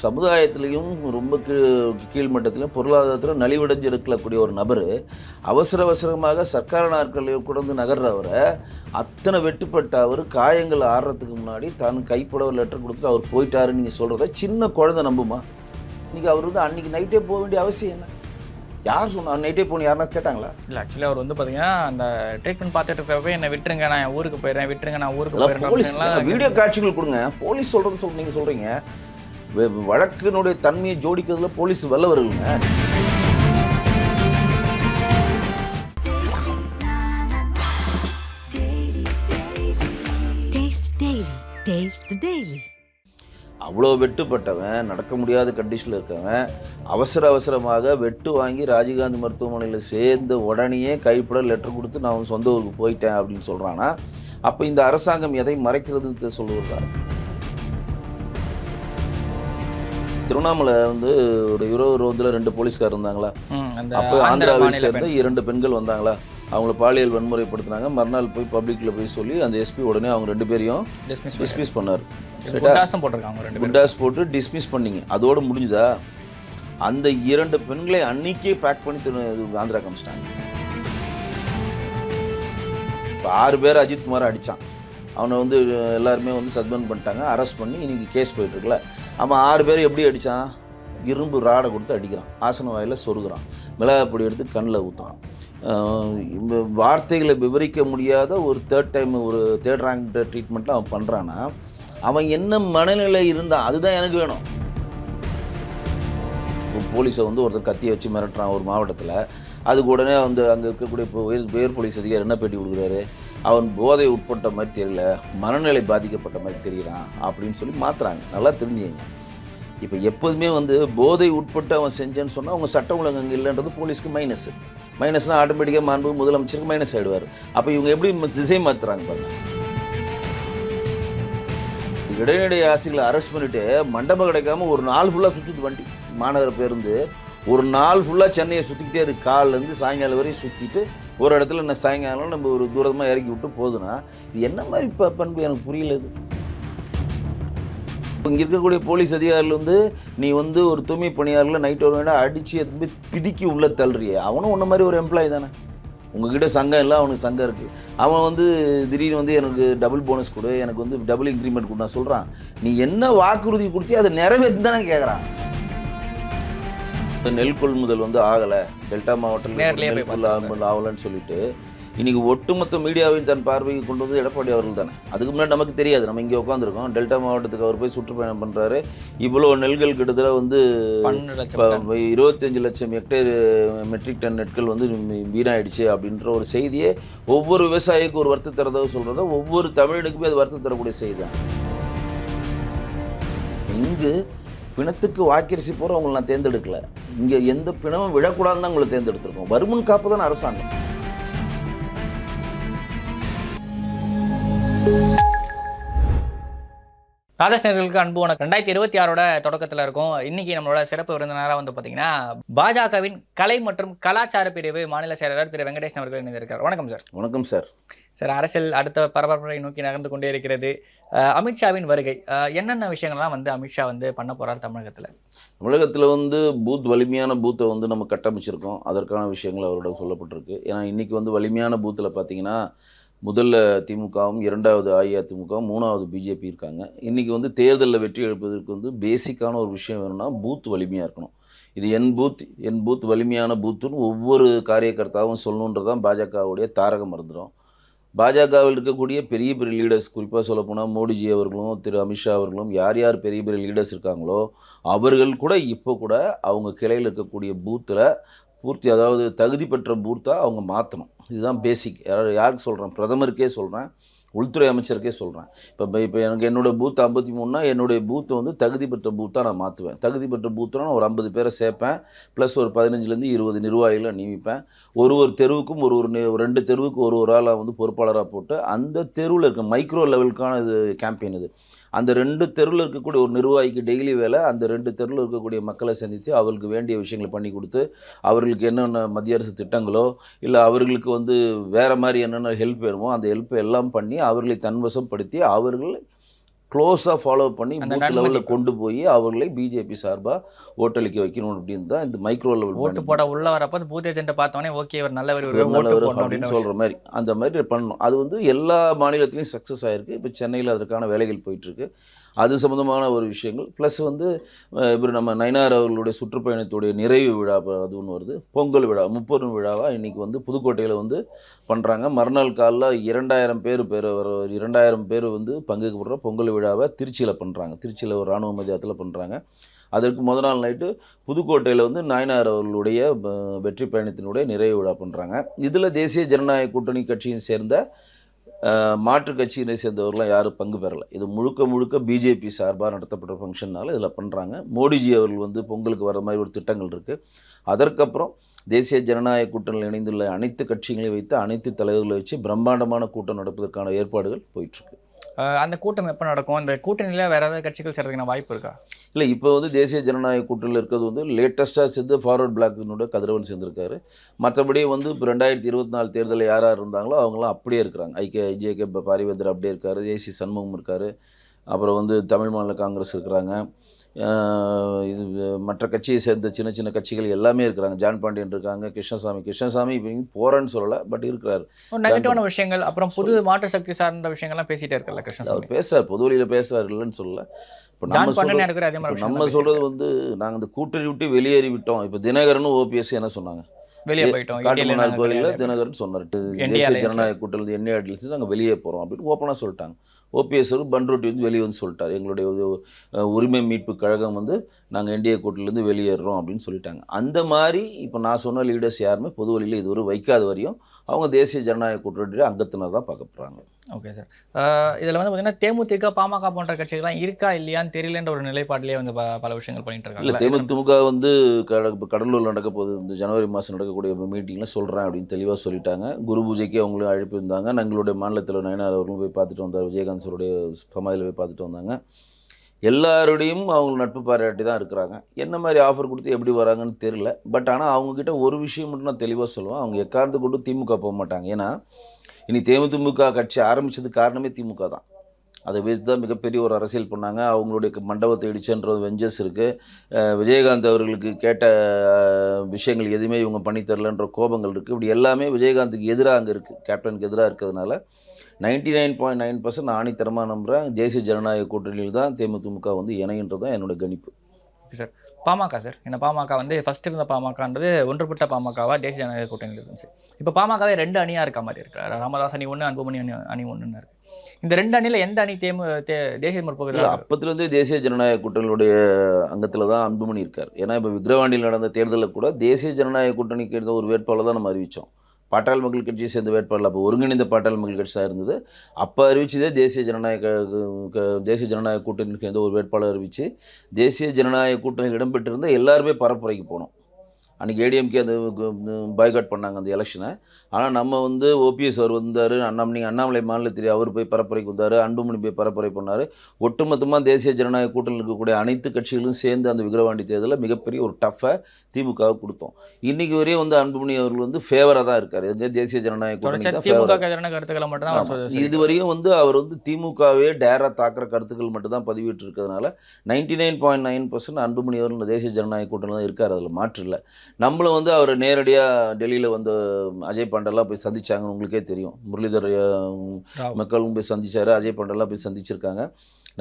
சமுதாயத்திலையும் ரொம்ப கீழ்மட்டத்திலும் பொருளாதாரத்திலும் நலிவடைஞ்சு இருக்கக்கூடிய ஒரு நபர் அவசரமாக சர்க்கார நாற்காலியை கொண்டு நகர்றவரை அத்தனை வெட்டுப்பட்ட அவர் காயங்கள் ஆடுறதுக்கு முன்னாடி தான் கைப்பட ஒரு லெட்டர் கொடுத்துட்டு அவர் போயிட்டாருன்னு நீங்கள் சொல்கிறத சின்ன குழந்தை நம்புமா? இன்றைக்கி அவர் வந்து அன்றைக்கி நைட்டே போக வேண்டிய அவசியம் என்ன? யார் சொன்னா நைட்டே போகணும்? யாருன்னா கேட்டாங்களா? இல்லை, ஆக்சுவலி அவர் வந்து பார்த்தீங்கன்னா அந்த ட்ரீட்மெண்ட் பார்த்துட்டு இருக்கிறப்ப என்னை விட்டுருங்க, நான் ஊருக்கு போயிடுறேன், விட்டுருங்க, நான் ஊருக்கு போயிடுறேன். வீடியோ காட்சிகள் கொடுங்க. போலீஸ் சொல்கிறது நீங்கள் சொல்கிறீங்க. வழக்கினுடைய தன்மையை ஜோடிக்கிறதுல போலீஸ் வல்லவர்களுங்க. அவ்வளோ வெட்டுப்பட்டவன், நடக்க முடியாத கண்டிஷனில் இருக்கவன் அவசரமாக வெட்டு வாங்கி ராஜீவ்காந்தி மருத்துவமனையில் சேர்ந்த உடனேயே கைப்பட லெட்டர் கொடுத்து நான் சொந்த ஊருக்கு போயிட்டேன் அப்படின்னு சொல்கிறான்னா, அப்போ இந்த அரசாங்கம் எதை மறைக்கிறது சொல்லுவதா? திருவண்ணாமலை வந்து ஒரு 20 2 போலீஸ்கார் இருந்தாங்களா? அப்போ ஆந்திராவை சேர்ந்த 2 பெண்கள் வந்தாங்களா? அவங்கள பாலியல் வன்முறைப்படுத்தினாங்க. மறுநாள் போய் பப்ளிக்கில் போய் சொல்லி அந்த எஸ்பி உடனே அவங்க 2 பேரையும் டிஸ்மிஸ் பண்ணார். குண்டாஸ் போட்டு டிஸ்மிஸ் பண்ணிங்க. அதோடு முடிஞ்சுதா? அந்த 2 பெண்களை அன்னைக்கே பேக் பண்ணி ஆந்திரா காமிச்சிட்டாங்க. இப்போ 6 பேர் அஜித்குமார் அடித்தான். அவனை வந்து எல்லாருமே வந்து சஸ்பெண்ட் பண்ணிட்டாங்க, அரெஸ்ட் பண்ணி இன்றைக்கி கேஸ் போயிட்டுருக்குல்ல. அவன் 6 பேர் எப்படி அடித்தான்? இரும்பு ராடை கொடுத்து அடிக்கிறான், ஆசன வாயில் சொருகிறான், மிளகாப்பொடி எடுத்து கண்ணில் ஊற்றுறான். வார்த்தைகளை விவரிக்க முடியாத ஒரு தேர்ட் ரேங்க் ட்ரீட்மெண்ட்டில் அவன் பண்ணுறான்னா அவன் என்ன மனநிலை இருந்தால் அதுதான் எனக்கு வேணும். போலீஸை வந்து ஒருத்தர் கத்தியை வச்சு மிரட்டுறான் ஒரு மாவட்டத்தில். அதுக்கு உடனே வந்து அங்கே இருக்கக்கூடிய உயர் போலீஸ் அதிகாரி என்ன பேட்டி கொடுக்குறாரு? அவன் போதை உட்பட்ட மாதிரி தெரியல, மனநிலை பாதிக்கப்பட்ட மாதிரி தெரிகிறான் அப்படின்னு சொல்லி மாற்றுறாங்க. நல்லா தெரிஞ்சுங்க. இப்போ எப்போதுமே வந்து போதை உட்பட்டு அவன் செஞ்சேன்னு சொன்னால் அவங்க சட்ட ஒழுங்கு அங்கே இல்லைன்றது போலீஸ்க்கு மைனஸ்னால் ஆட்டோமேட்டிக்காக மாண்பு முதலமைச்சருக்கு மைனஸ் ஆகிடுவார். அப்போ இவங்க எப்படி திசை மாற்றுறாங்க பாருங்க. இடைநிலை ஆசிரியர்களை அரெஸ்ட் பண்ணிவிட்டு மண்டபம் கிடைக்காம ஒரு நாள் ஃபுல்லாக சுற்றிட்டு வண்டி மாநகர பேருந்து ஒரு நாள் ஃபுல்லாக சென்னையை சுற்றிக்கிட்டே இருக்குது. காலிலேருந்து சாயங்காலம் வரையும் சுற்றிட்டு ஒரு இடத்துல சாயங்காலம் நம்ம ஒரு தூரமாக இறக்கி விட்டு போகுதுன்னா இது என்ன மாதிரி பண்பு எனக்கு புரியல. இது இங்கே இருக்கக்கூடிய போலீஸ் அதிகாரிகள் வந்து நீ வந்து ஒரு தூய்மை பணியாளர்களை நைட் ஒரு வேண்டாம் அடித்து எது பிதிக்கி உள்ளே தள்ளுறியே, அவனும் ஒன்று மாதிரி ஒரு எம்ப்ளாயி தானே. உங்ககிட்ட சங்கம் இல்லை, அவனுக்கு சங்கம் இருக்குது. அவன் வந்து திடீர்னு வந்து எனக்கு டபுள் போனஸ் கொடு, எனக்கு வந்து டபுள் இன்க்ரிமெண்ட் கொடு நான் சொல்கிறான். நீ என்ன வாக்குறுதி கொடுத்தி அதை நிறைவேற்றி தானே கேட்குறான். நெல் கொள்முதல் வந்து ஆகலை, டெல்டா மாவட்டத்தில் ஆகலைன்னு சொல்லிட்டு இன்றைக்கி ஒட்டுமொத்த மீடியாவையும் தன் பார்வைக்கு கொண்டு வந்து எடப்பாடி அவர்கள் தானே. அதுக்கு முன்னாடி நமக்கு தெரியாது, நம்ம இங்கே உட்காந்துருக்கோம். டெல்டா மாவட்டத்துக்கு அவர் போய் சுற்றுப்பயணம் பண்ணுறாரு. இவ்வளோ நெல்கள் கிட்டத்தட்ட வந்து 25 லட்சம் ஹெக்டேர் மெட்ரிக் டன் நெற்கள் வந்து வீணாயிடுச்சு அப்படின்ற ஒரு செய்தியே ஒவ்வொரு விவசாயிக்கு ஒரு வருத்த தரதாக சொல்கிறத ஒவ்வொரு தமிழனுக்குமே அது வருத்த தரக்கூடிய செய்தி தான். இங்கு பிணத்துக்கு வாக்கரிசி போகிற அவங்களை நான் தேர்ந்தெடுக்கல. இங்கே எந்த பிணமும் விழக்கூடாதுன்னு தான் உங்களை தேர்ந்தெடுத்திருக்கோம். வருமுன் காப்பு தான் அரசாங்கம். ராஜேஷ்னர்களுக்கு அன்பு வணக்கம். 2026 தொடக்கத்தில் இருக்கும். இன்னைக்கு நம்மளோட சிறப்பு விருந்தினராக வந்து பார்த்தீங்கன்னா பாஜகவின் கலை மற்றும் கலாச்சார பிரிவு மாநில செயலாளர் திரு வெங்கடேஷன் அவர்கள் இணைந்திருக்கார். வணக்கம் சார். வணக்கம் சார். சார், அரசியல் அடுத்த பரபரப்பை நோக்கி நகர்ந்து கொண்டே இருக்கிறது. அமித்ஷாவின் வருகை, என்னென்ன விஷயங்கள்லாம் வந்து அமித்ஷா வந்து பண்ண போகிறார் தமிழகத்தில் வந்து வலிமையான பூத்தை வந்து நம்ம கட்டமைச்சிருக்கோம். அதற்கான விஷயங்கள் அவரோட சொல்லப்பட்டிருக்கு. ஏன்னா இன்றைக்கி வந்து வலிமையான பூத்தில் பார்த்தீங்கன்னா முதல்ல திமுகவும், 2வது அஇஅதிமுகவும், 3வது பிஜேபி இருக்காங்க. இன்றைக்கி வந்து தேர்தலில் வெற்றி எடுப்பதற்கு வந்து பேசிக்கான ஒரு விஷயம் வேணும்னா பூத் வலிமையாக இருக்கணும். இது என் பூத் வலிமையான பூத்துன்னு ஒவ்வொரு காரியகர்த்தாவும் சொல்லணுன்றதான் பாஜகவுடைய தாரக மந்திரம். பாஜகவில் இருக்கக்கூடிய பெரிய லீடர்ஸ், குறிப்பாக சொல்லப்போனால் மோடிஜி அவர்களும் திரு அமித்ஷா அவர்களும் யார் பெரிய லீடர்ஸ் இருக்காங்களோ அவர்கள் கூட இப்போ கூட அவங்க கிளையில் இருக்கக்கூடிய பூத்தில் பூர்த்தி, அதாவது தகுதி பெற்ற பூத்தாக அவங்க மாற்றணும். இதுதான் பேசிக். யாருக்கு சொல்கிறேன்? பிரதமருக்கே சொல்கிறேன், உள்துறை அமைச்சருக்கே சொல்கிறேன். இப்போ எனக்கு என்னோடய பூத் 53னா என்னுடைய பூத்தை வந்து தகுதி பெற்ற பூத்தாக நான் மாற்றுவேன். தகுதி பெற்ற பூத்தாக நான் ஒரு 50 பேரை சேர்ப்பேன், ப்ளஸ் ஒரு 15லேருந்து 20 நிர்வாகிகளை நியமிப்பேன். ஒரு தெருவுக்கும் ஒரு 2 தெருவுக்கு ஒரு ஆளாக வந்து பொறுப்பாளராக போட்டு அந்த தெருவில் இருக்க மைக்ரோ லெவலுக்கான இது கேம்பெயின் இது. அந்த 2 தெருவில் இருக்கக்கூடிய ஒரு நிர்வாகிக்கு டெய்லி வேலை அந்த 2 தெருவில் இருக்கக்கூடிய மக்களை சந்தித்து அவர்களுக்கு வேண்டிய விஷயங்களை பண்ணி கொடுத்து அவர்களுக்கு என்னென்ன மத்திய அரசு திட்டங்களோ இல்லை அவர்களுக்கு வந்து வேறு மாதிரி என்னென்ன ஹெல்ப் வேணுமோ அந்த ஹெல்ப்பை எல்லாம் பண்ணி அவர்களை தன்வசப்படுத்தி அவர்கள் க்ளோஸாக ஃபாலோ பண்ணி அந்த பூத் லெவலில் நன்மதிப்பு. கொண்டு போய் அவர்களை பிஜேபி சார்பாக ஓட்டளிக்க வைக்கணும் அப்படின்னு தான் இந்த மைக்ரோ லெவல் ஓட்டு போட உள்ள வரப்ப பூத் ஏஜென்ட்டை பார்த்தோன்னே ஓகே இவர் நல்லவர் இவர் இவர் ஓட்டு நல்லவர் போடணும் அப்படின்னு அப்படின்னு சொல்கிற மாதிரி அந்த மாதிரி பண்ணணும். அது வந்து எல்லா மாநிலத்திலையும் சக்ஸஸ் ஆகிருக்கு. இப்போ சென்னையில் அதற்கான வேலைகள் போயிட்டுருக்கு. அது சம்மந்தமான ஒரு விஷயங்கள் ப்ளஸ் வந்து இப்போ நம்ம நயினார் அவர்களுடைய சுற்றுப்பயணத்துடைய நிறைவு விழா அது ஒன்று வருது. பொங்கல் விழா 30 விழாவாக இன்றைக்கி வந்து புதுக்கோட்டையில் வந்து பண்ணுறாங்க. மறுநாள் காலைல 2000 பேர் வந்து பங்குக்கு போடுற பொங்கல் விழாவை திருச்சியில் பண்ணுறாங்க. திருச்சியில் ஒரு இராணுவ மைதானத்தில் பண்ணுறாங்க. அதற்கு முதல் நாள் நைட்டு புதுக்கோட்டையில் வந்து நாயனார் அவர்களுடைய வெற்றி பயணத்தினுடைய நிறைவு விழா பண்ணுறாங்க. இதில் தேசிய ஜனநாயக கூட்டணி கட்சியை சேர்ந்த மாற்று கட்சியினை சேர்ந்தவர்களாம் யாரும் பங்கு பெறலை. இது முழுக்க முழுக்க பிஜேபி சார்பாக நடத்தப்பட்ட ஃபங்க்ஷன்னால இதில் பண்ணுறாங்க. மோடிஜி அவர்கள் வந்து பொங்கலுக்கு வர மாதிரி ஒரு திட்டங்கள் இருக்குது. அதற்கப்புறம் தேசிய ஜனநாயக கூட்டணியில் இணைந்துள்ள அனைத்து கட்சிகளையும் வைத்து அனைத்து தலைவர்களை வச்சு பிரம்மாண்டமான கூட்டம் நடப்பதற்கான ஏற்பாடுகள் போயிட்டுருக்கு. அந்த கூட்டம் எப்போ நடக்கும்? அந்த கூட்டணியில் வேற ஏதாவது கட்சிகள் சேர்றதுக்கான வாய்ப்பு இருக்கா? இல்லை, இப்போ வந்து தேசிய ஜனநாயக கூட்டணியில் இருக்கிறது வந்து லேட்டஸ்ட்டாக சேர்ந்து ஃபார்வர்ட் பிளாக்னுடைய கதிரவன் சேர்ந்திருக்காரு. மற்றபடி வந்து இப்போ 2024 தேர்தலில் யார் யார் இருந்தாங்களோ அவங்களாம் அப்படியே இருக்கிறாங்க. ஜேகே பாரிவேந்தர் அப்படியே இருக்கார். ஏசி சண்முகம் இருக்கார். அப்புறம் வந்து தமிழ் மாநில காங்கிரஸ் இருக்கிறாங்க. இது மற்ற கட்சியை சேர்ந்த சின்ன சின்ன கட்சிகள் எல்லாமே இருக்கிறாங்க. ஜான் பாண்டியன் இருக்காங்க. கிருஷ்ணசாமி இப்போ போகிறேன்னு சொல்லலை, பட் இருக்கிறாரு. நெகட்டிவான விஷயங்கள் அப்புறம் புது மாற்று சக்தி சார்ந்த விஷயங்கள்லாம் பேசிட்டே இருக்கல கிருஷ்ணசாமி. அவர் பேசுகிறார், பொது வழியில் பேசுகிறார், இல்லைன்னு சொல்லலை. இப்போ ஜான் பாண்டியன் இருக்கிற அதே மாதிரி நம்ம சொல்கிறது வந்து நாங்கள் இந்த கூட்டணி விட்டு வெளியேறி விட்டோம். இப்போ தினகரனும் ஓபிஎஸ் என்ன சொன்னாங்க? வெளியே போயிட்டோம். காட்டுமன்னார் கோயிலில் தினகரன் சொன்னார், தேசிய ஜனநாயக கூட்டணி என்ஏ அடிச்சு நாங்கள் வெளியே போகிறோம் அப்படின்னு ஓப்பனாக சொல்லிட்டாங்க. ஓபிஎஸ் பன்ருட்டி வந்து வெளியே வந்து சொல்லிட்டார், எங்களுடைய உரிமை மீட்பு கழகம் வந்து நாங்கள் என்டிஏ கூட்டணிலேருந்து வெளியேறோம் அப்படின்னு சொல்லிட்டாங்க. அந்த மாதிரி இப்போ நான் சொன்ன லீடர்ஸ் யாருமே பொது வழியில் இதுவரை வைக்காத வரையும் அவங்க தேசிய ஜனநாயக கூட்டணியில் அங்கத்தினர் தான் பார்க்க போகிறாங்க. Okay sir. இதில் வந்து பார்த்தீங்கன்னா தேமுதிக, பாமக போன்ற கட்சிகள்லாம் இருக்கா இல்லையான்னு தெரியலன்ற ஒரு நிலைப்பாட்டிலே வந்து பல விஷயங்கள் பண்ணிட்டு இருக்காங்க. இல்லை, தேமுதிக வந்து கடலூரில் நடக்க போகுது, இந்த ஜனவரி மாதம் நடக்கக்கூடிய மீட்டிங்கில் சொல்கிறேன் அப்படின்னு தெளிவாக சொல்லிட்டாங்க. குரு பூஜைக்கு அவங்களும் அழைப்பு இருந்தாங்க. எங்களுடைய மாநிலத்தில் நயனார் அவர்களும் போய் பார்த்துட்டு வந்தார். விஜயகாந்த் சாருடைய சமாதியில் போய் பார்த்துட்டு வந்தாங்க. எல்லாரோடையும் அவங்க நட்பு பாராட்டி தான் இருக்கிறாங்க. என்ன மாதிரி ஆஃபர் கொடுத்து எப்படி வராங்கன்னு தெரியல. பட் ஆனால் அவங்கக்கிட்ட ஒரு விஷயம் மட்டும் நான் தெளிவாக சொல்லுவேன், அவங்க எக்காரணத்தை கொண்டு திமுக போக மாட்டாங்க. ஏன்னா இனி தேமுதிக கட்சி ஆரம்பித்ததுக்கு காரணமே திமுக தான். அதை வச்சு தான் மிகப்பெரிய ஒரு அரசியல் பண்ணாங்க. அவங்களுடைய மண்டபத்தை இடிச்சுன்ற வெஞ்சஸ் இருக்குது. விஜயகாந்த் அவர்களுக்கு கேட்ட விஷயங்கள் எதுவுமே இவங்க பண்ணித்தரலன்ற கோபங்கள் இருக்குது. இப்படி எல்லாமே விஜயகாந்துக்கு எதிராக அங்கே இருக்குது, கேப்டனுக்கு எதிராக இருக்கிறதுனால 99.9% நான் ஆணித்தரமாக நம்புகிறேன் தேசிய ஜனநாயக கூட்டணியில் தான் தேமுதிக வந்து இணைகின்றது தான் என்னோட கணிப்பு. Okay sir. பாமக சார், என்ன பாமக வந்து ஃபர்ஸ்ட் இருந்த பாமகன்றது ஒன்றுபட்ட பாமகவா தேசிய ஜனநாயக கூட்டணியில் இருந்துச்சு. இப்போ பாமகவே 2 அணியாக இருக்க மாதிரி இருக்கு. ராமதாஸ் அணி 1, அன்புமணி அணி 1 இருக்கு. இந்த 2 அணியில் எந்த அணி தேசிய முற்போக்கு? அப்பத்திலேருந்தே தேசிய ஜனநாயக கூட்டணியுடைய அங்கத்தில் தான் அன்புமணி இருக்கார். ஏன்னா இப்போ விக்கிரவாண்டியில் நடந்த தேர்தலில் கூட தேசிய ஜனநாயக கூட்டணிக்கு இருந்த ஒரு வேட்பாளர் தான் நம்ம அறிவித்தோம். பாட்டாளி மக்கள் கட்சியை சேர்ந்த வேட்பாளர், அப்போ ஒருங்கிணைந்த பாட்டாளி மக்கள் கட்சி தான் இருந்தது. அப்போ அறிவிச்சதே தேசிய ஜனநாயக கூட்டணிக்கு சேர்ந்த ஒரு வேட்பாளர் அறிவித்து தேசிய ஜனநாயக கூட்டணியில் இடம்பெற்றிருந்த எல்லாருமே பரப்புரைக்கு போனோம். அன்றைக்கி ஏடிஎம்கே அந்த பாய்காட் பண்ணாங்க அந்த எலெக்ஷனை. ஆனால் நம்ம வந்து ஓபிஎஸ் அவர் வந்தார், அண்ணாமலை மாநிலத்திலே அவர் போய் பரப்புரைக்கு வந்தார், அன்புமணி போய் பரப்புரை பண்ணார். ஒட்டுமொத்தமாக தேசிய ஜனநாயக கூட்டணியில் இருக்கக்கூடிய அனைத்து கட்சிகளும் சேர்ந்து அந்த விக்கிரவாண்டி தேர்தலில் மிகப்பெரிய ஒரு டஃப்பை திமுகவை கொடுத்தோம். இன்றைக்கி வரையும் வந்து அன்புமணி அவர்கள் வந்து ஃபேவராக தான் இருக்கார். தேசிய ஜனநாயக கூட்டணி தான் இதுவரையும் வந்து அவர் வந்து திமுகவே டேராக தாக்குற கருத்துக்கள் மட்டும் தான் பதிவிட்டு இருக்கிறதுனால 99.9% அன்புமணி அவர்கள் தேசிய ஜனநாயக கூட்டணி தான் இருக்கார். அதில் மாற்று இல்லை. நம்மளும் வந்து அவர் நேரடியாக டெல்லியில் வந்து அஜய் பாண்டெல்லாம் போய் சந்திச்சாங்கன்னு உங்களுக்கே தெரியும். முரளிதர் மக்களும் போய் சந்திச்சார், அஜய் பாண்டெல்லாம் போய் சந்திச்சிருக்காங்க.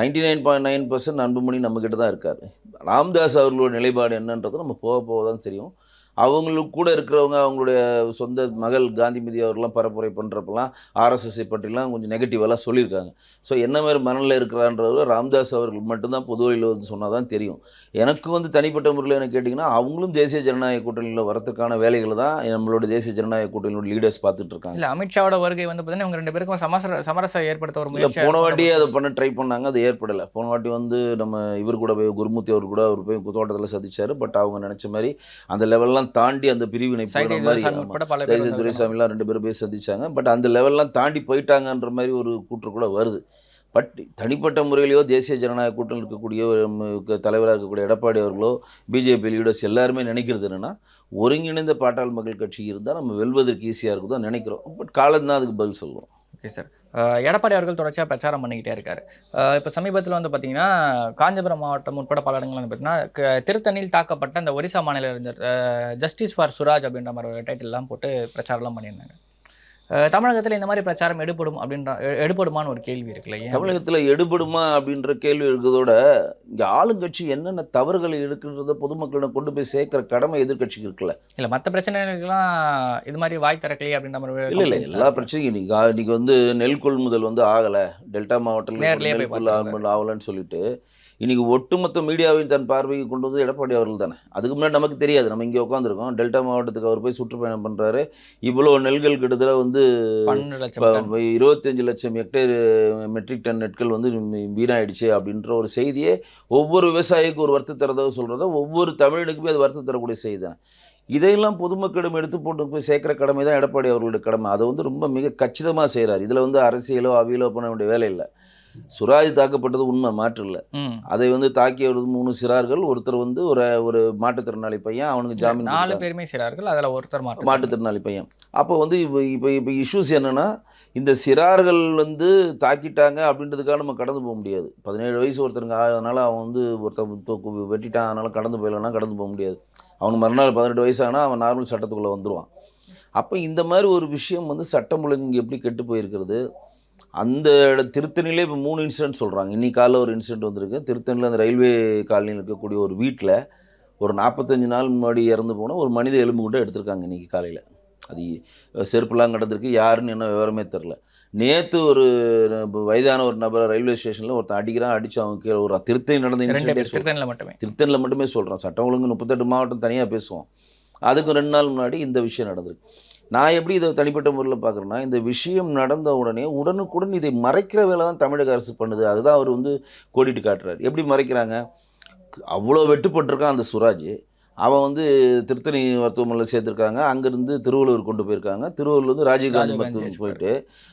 99.9% அன்புமணி நம்மக்கிட்ட தான் இருக்கார். ராம்தாஸ் அவர்களோட நிலைப்பாடு என்னன்றது நம்ம போக தான் தெரியும். அவங்களுக்கு கூட இருக்கிறவங்க அவங்களுடைய சொந்த மகள் காந்திமதி அவர்கள்லாம் பரப்புரை பண்ணுறப்பெல்லாம் ஆர்எஸ்எஸ்ஐ பற்றிலாம் கொஞ்சம் நெகட்டிவெல்லாம் சொல்லியிருக்காங்க. ஸோ என்ன மாதிரி மனநிலை இருக்கிறான்றது ராம்தாஸ் அவர்கள் மட்டும்தான் பொது வழியில் வந்து சொன்னால் தான் தெரியும். எனக்கு வந்து தனிப்பட்ட முறையில் என்ன கேட்டிங்கன்னா அவங்களும் தேசிய ஜனநாயக கூட்டணியில் வரதுக்கான வேலைகளை தான் நம்மளோட தேசிய ஜனநாயக கூட்டணியோட லீடர்ஸ் பார்த்துட்டு இருக்காங்க. இல்லை, அமித்ஷாவோட வருகை வந்து பார்த்தீங்கன்னா இவங்க 2 பேருக்கும் சமரசம் ஏற்படுத்த ஒரு முயற்சி. போன வாட்டியே அதை பண்ண ட்ரை பண்ணாங்க, அது ஏற்படலை. போன வாட்டி வந்து நம்ம இவர் கூட போய் குருமூர்த்தி அவர் கூட அவர் போய் தோட்டத்தில் சந்திச்சார். பட் அவங்க நினச்ச மாதிரி அந்த லெவல்லாம் தாண்டி அந்த பிரிவினை போகிற மாதிரி துரைசாமிலாம் 2 பேரும் போய் சந்திச்சாங்க. பட் அந்த லெவல்லாம் தாண்டி போயிட்டாங்கன்ற மாதிரி ஒரு கூற்று கூட வருது. பட் தனிப்பட்ட முறையிலையோ தேசிய ஜனநாயக கூட்டணியில் இருக்கக்கூடிய தலைவராக இருக்கக்கூடிய எடப்பாடி அவர்களோ பிஜேபி லீடர்ஸ் எல்லாருமே நினைக்கிறது என்னென்னா ஒருங்கிணைந்த பாட்டாளி மக்கள் கட்சி இருந்தால் நம்ம வெல்வதற்கு ஈஸியாக இருக்குதான் நினைக்கிறோம். பட் காலம் தான் அதுக்கு பதில் சொல்லுவோம். Okay sir. எடப்பாடி அவர்கள் தொடர்ச்சியாக பிரச்சாரம் பண்ணிக்கிட்டே இருக்காரு. இப்போ சமீபத்தில் வந்து பார்த்தீங்கன்னா, காஞ்சிபுரம் மாவட்டம் உட்பட பல இடங்கள் வந்து பார்த்தீங்கன்னா, திருத்தணியில் தாக்கப்பட்ட அந்த ஒரிசா மாநில அறிஞர் ஜஸ்டிஸ் ஃபார் சுராஜ் அப்படின்ற மாதிரி ஒரு டைட்டில்லாம் போட்டு பிரச்சாரம்லாம் பண்ணியிருந்தாங்க. தமிழகத்தில் இந்த மாதிரி பிரச்சாரம் எடுபடுமான்னு ஒரு கேள்வி இருக்குல்ல, ஏன்? தமிழகத்தில் எடுபடுமா அப்படின்ற கேள்வி இருக்கிறதோட இங்கே ஆளுங்கட்சி என்னென்ன தவறுகள் இருக்குன்றத பொதுமக்களிடம் கொண்டு போய் சேர்க்குற கடமை எதிர்க்கட்சிக்கு இருக்குல்ல. இல்லை, மற்ற பிரச்சனைகளுக்கெல்லாம் இது மாதிரி வாய் திறக்கலையே அப்படின்ற மாதிரி இல்லை complaints எல்லா பிரச்சனையும் இன்னைக்கு வந்து நெல் கொள்முதல் வந்து ஆகலை, டெல்டா மாவட்டத்தில் நேர்லயே நெல் போய் கொள்முதல் ஆகலைன்னு சொல்லிட்டு இன்னைக்கு ஒட்டுமொத்த மீடியாவையும் தன் பார்வைக்கு கொண்டு வந்து எடப்பாடி அவர்கள் தானே. அதுக்கு முன்னாடி நமக்கு தெரியாது, நம்ம இங்கே உட்காந்துருக்கோம். டெல்டா மாவட்டத்துக்கு அவர் போய் சுற்றுப்பயணம் பண்ணுறாரு. இவ்வளோ நெல்கள் கிட்டத்தட்ட வந்து 12 லட்சம் இப்போ டன். 25 லட்சம் ஹெக்டேர் மெட்ரிக் டன் நெற்கள் வந்து வீணாயிடுச்சு அப்படின்ற ஒரு செய்தியே ஒவ்வொரு விவசாயிக்கு ஒரு வருத்தம் தரதாக சொல்கிறத ஒவ்வொரு தமிழனுக்குமே அது வருத்தம் தரக்கூடிய செய்தி தான். இதையெல்லாம் பொதுமக்களிடம் எடுத்து போட்டு போய் சேர்க்குற கடமை தான் எடப்பாடி அவர்களுடைய கடமை. அதை வந்து ரொம்ப மிக கச்சிதமாக செய்கிறார். இதில் வந்து அரசியலோ அவியலோ பண்ண வேண்டிய வேலை இல்லை. சுராஜ் தாக்கப்பட்டது உண்மை, மாற்று இல்லை. அதை வந்து தாக்கியவர் 3 சிறார்கள், ஒருத்தர் வந்து ஒரு மாற்றுத்திறனாளி பையன், அவனுக்கு ஜாமீன் 4 பேருமே செய்கிறார்கள், அதில் ஒருத்தர் மாற்றுத்திறனாளி பையன். அப்போ வந்து இப்போ இஷ்யூஸ் என்னென்னா, இந்த சிறார்கள் வந்து தாக்கிட்டாங்க அப்படின்றதுக்காக நம்ம கடந்து போக முடியாது. 17 வயசு ஒருத்தருங்க அதனால் அவன் வந்து ஒருத்தன் வெட்டிட்டான் அதனால் கடந்து போயிடலன்னா கடந்து போக முடியாது. அவனுக்கு மறுநாள் 18 வயசானா அவன் நார்மல் சட்டத்துக்குள்ளே வந்துடுவான். அப்போ இந்த மாதிரி ஒரு விஷயம் வந்து சட்டம் ஒழுங்கு எப்படி கெட்டு போயிருக்கிறது. அந்த திருத்தணிலே இப்போ 3 இன்சிடென்ட் சொல்கிறாங்க. இன்னைக்கு காலைல ஒரு இன்சிடென்ட் வந்திருக்கு. திருத்தணியில் அந்த ரயில்வே காலனியில் இருக்கக்கூடிய ஒரு வீட்டில் ஒரு 45 நாள் முன்னாடி இறந்து போன ஒரு மனித எலும்பு கூட எடுத்திருக்காங்க இன்றைக்கி காலையில். அது செருப்புலாம் கிடந்திருக்கு, யாருன்னு என்ன விவரமே தெரில. நேற்று ஒரு வயதான ஒரு நபர் ரயில்வே ஸ்டேஷனில் ஒருத்தன் அடிக்கிறான், அடித்து அவங்க கீழே ஒரு திருத்தணி நடந்த இன்சிடென்ட் திருத்தணியில் மட்டுமே சொல்கிறான். சட்டம் ஒழுங்கு 38 மாவட்டம் தனியாக பேசுவோம். அதுக்கு 2 நாள் முன்னாடி இந்த விஷயம் நடந்திருக்கு. நான் எப்படி இதை தனிப்பட்ட முறையில் பார்க்குறேன்னா, இந்த விஷயம் நடந்த உடனே உடனுக்குடன் இதை மறைக்கிற வேலை தான் தமிழக அரசு பண்ணுது. அதுதான் அவர் வந்து கோடிட்டு காட்டுறாரு. எப்படி மறைக்கிறாங்க? அவ்வளோ வெட்டுப்பட்டிருக்கான் அந்த சுராஜ். அவன் வந்து திருத்தணி மருத்துவமனையில் சேர்த்துருக்காங்க. அங்கேருந்து திருவள்ளூர் கொண்டு போயிருக்காங்க. திருவள்ளூர்லேருந்து ராஜீவ்காந்தி மருத்துவமனைக்கு போயிட்டு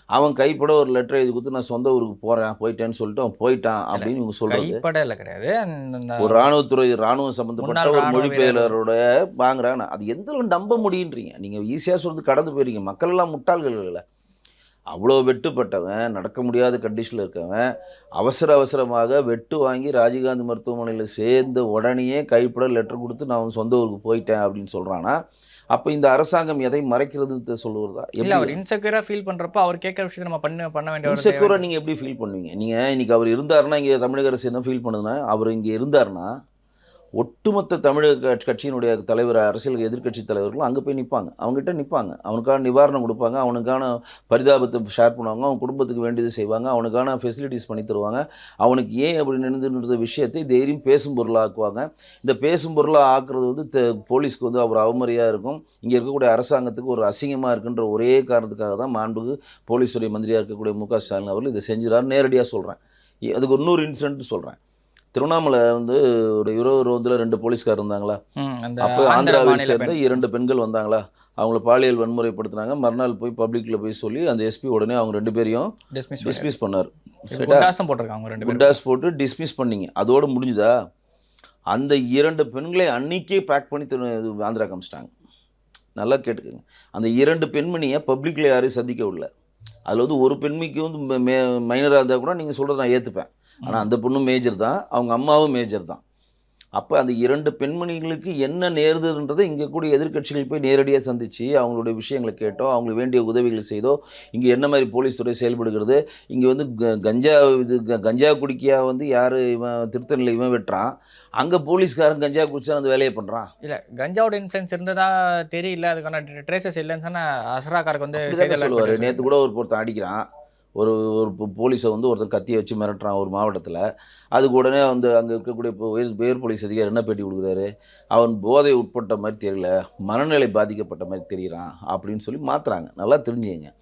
அவன் கைப்பட ஒரு லெட்டர் எழுதி கொடுத்து நான் சொந்த ஊருக்கு போயிட்டேன்னு சொல்லிட்டு அவன் போயிட்டான் அப்படின்னு இவங்க சொல்கிறது. கிடையாது, ஒரு இராணுவம் சம்மந்தப்பட்ட ஒரு மொழிபெயர்லரோட வாங்குறாங்க. அது எந்த நம்ப முடியுன்றீங்க? நீங்கள் ஈஸியாக சொல்றது கடந்து போயிருங்க. மக்கள் எல்லாம் முட்டாள்கள் இல்லை. அவ்வளோ வெட்டுப்பட்டவன், நடக்க முடியாத கண்டிஷனில் இருக்கவன், அவசரமாக வெட்டு வாங்கி ராஜீவ்காந்தி மருத்துவமனையில் சேர்ந்த உடனேயே கைப்பட லெட்டர் கொடுத்து நான் சொந்த ஊருக்கு போயிட்டேன் அப்படின்னு சொல்கிறான்னா, அப்போ இந்த அரசாங்கம் எதை மறைக்கிறது சொல்லுவதா? இல்லை, அவர் இன்செக்யூராக ஃபீல் பண்ணுறப்போ அவர் கேட்குற விஷயத்தை நம்ம பண்ண வேண்டிய இன்செக்யூராக நீங்கள் எப்படி ஃபீல் பண்ணுவீங்க? நீங்கள் இன்றைக்கி அவர் இருந்தாருன்னா, இங்கே தமிழக அரசு என்ன ஃபீல் பண்ணுதுன்னா, அவர் இங்கே இருந்தாருன்னா ஒட்டுமொத்த தமிழக கட்சியினுடைய தலைவர், அரசியல் எதிர்க்கட்சி தலைவர்களும் அங்கே போய் நிற்பாங்க, அவங்ககிட்ட நிற்பாங்க, அவனுக்கான நிவாரணம் கொடுப்பாங்க, அவனுக்கான பரிதாபத்தை ஷேர் பண்ணுவாங்க, அவன் குடும்பத்துக்கு வேண்டியது செய்வாங்க, அவனுக்கான ஃபெசிலிட்டிஸ் பண்ணி தருவாங்க. அவனுக்கு ஏன் அப்படி நினைந்துன்ற விஷயத்தை தைரியம் பேசும் பொருளாக ஆக்குவாங்க. இந்த பேசும் பொருளாக ஆக்குறது வந்து போலீஸ்க்கு வந்து அவர் அவமரியாக இருக்கும். இங்கே இருக்கக்கூடிய அரசாங்கத்துக்கு ஒரு அசிங்கமாக இருக்குன்ற ஒரே காரணத்துக்காக தான் மாண்புக்கு போலீஸுடைய மந்திரியாக இருக்கக்கூடிய மு.க. ஸ்டாலின் அவர்கள் இதை செஞ்சுறாரு. நேரடியாக சொல்கிறேன். அதுக்கு இன்னொரு இன்சிடென்ட் சொல்கிறேன். திருவண்ணாமலை வந்து ஒரு 20 ரோந்தில் 2 போலீஸ்கார் இருந்தாங்களா? அப்போ ஆந்திராவை சேர்ந்த 2 பெண்கள் வந்தாங்களா? அவங்கள பாலியல் வன்முறைப்படுத்தினாங்க. மறுநாள் போய் பப்ளிக்கில் போய் சொல்லி அந்த எஸ்பி உடனே அவங்க 2 பேரையும் டிஸ்மிஸ் பண்ணார். குண்டாஸ் போட்டு டிஸ்மிஸ் பண்ணிங்க. அதோடு முடிஞ்சுதா? அந்த 2 பெண்களை அன்னைக்கே பேக் பண்ணி ஆந்திரா காமிச்சிட்டாங்க. நல்லா கேட்டுக்கோங்க. அந்த 2 பெண்மணியை பப்ளிக்கில் யாரையும் சந்திக்க விடல. அதில் வந்து ஒரு பெண்மைக்கு வந்து மைனராக இருந்தால் கூட நீங்கள் சொல்கிறத நான் ஏற்றுப்பேன். ஆனால் அந்த பொண்ணும் மேஜர் தான், அவங்க அம்மாவும் மேஜர் தான். அப்போ அந்த 2 பெண்மணிகளுக்கு என்ன நேருதுன்றதை இங்கே கூட எதிர்க்கட்சிகள் போய் நேரடியாக சந்தித்து அவங்களுடைய விஷயங்களை கேட்டோ, அவங்களுக்கு வேண்டிய உதவிகளை செய்தோ, இங்கே என்ன மாதிரி போலீஸ் துறை செயல்படுகிறது, இங்கே வந்து கஞ்சா குடிக்கையா வந்து யார் இவன் திருத்தணியில் இவன் வெட்டுறான், அங்கே போலீஸ்காரன் கஞ்சா குடிச்சா அந்த வேலையை பண்ணுறான். இல்லை, கஞ்சாவோட இன்ஃப்ளூயன்ஸ் இருந்ததா தெரியல, அதுக்கான ட்ரேசஸ் இல்லைன்னு சொன்னால் அசராக்காருக்கு வந்து சொல்லுவார். நேற்று கூட ஒருத்தன் அடிக்கிறான், ஒரு போலீஸை வந்து ஒருத்தர் கத்தியை வச்சு மிரட்டுறான் ஒரு மாவட்டத்தில். அதுக்கு உடனே வந்து அங்கே இருக்கக்கூடிய உயர் போலீஸ் அதிகாரி என்ன பேட்டி கொடுக்குறாரு, அவன் போதை உட்பட்ட மாதிரி தெரியல, மனநிலை பாதிக்கப்பட்ட மாதிரி தெரிகிறான் அப்படின்னு சொல்லி மாற்றுறாங்க. நல்லா தெரிஞ்சுங்க.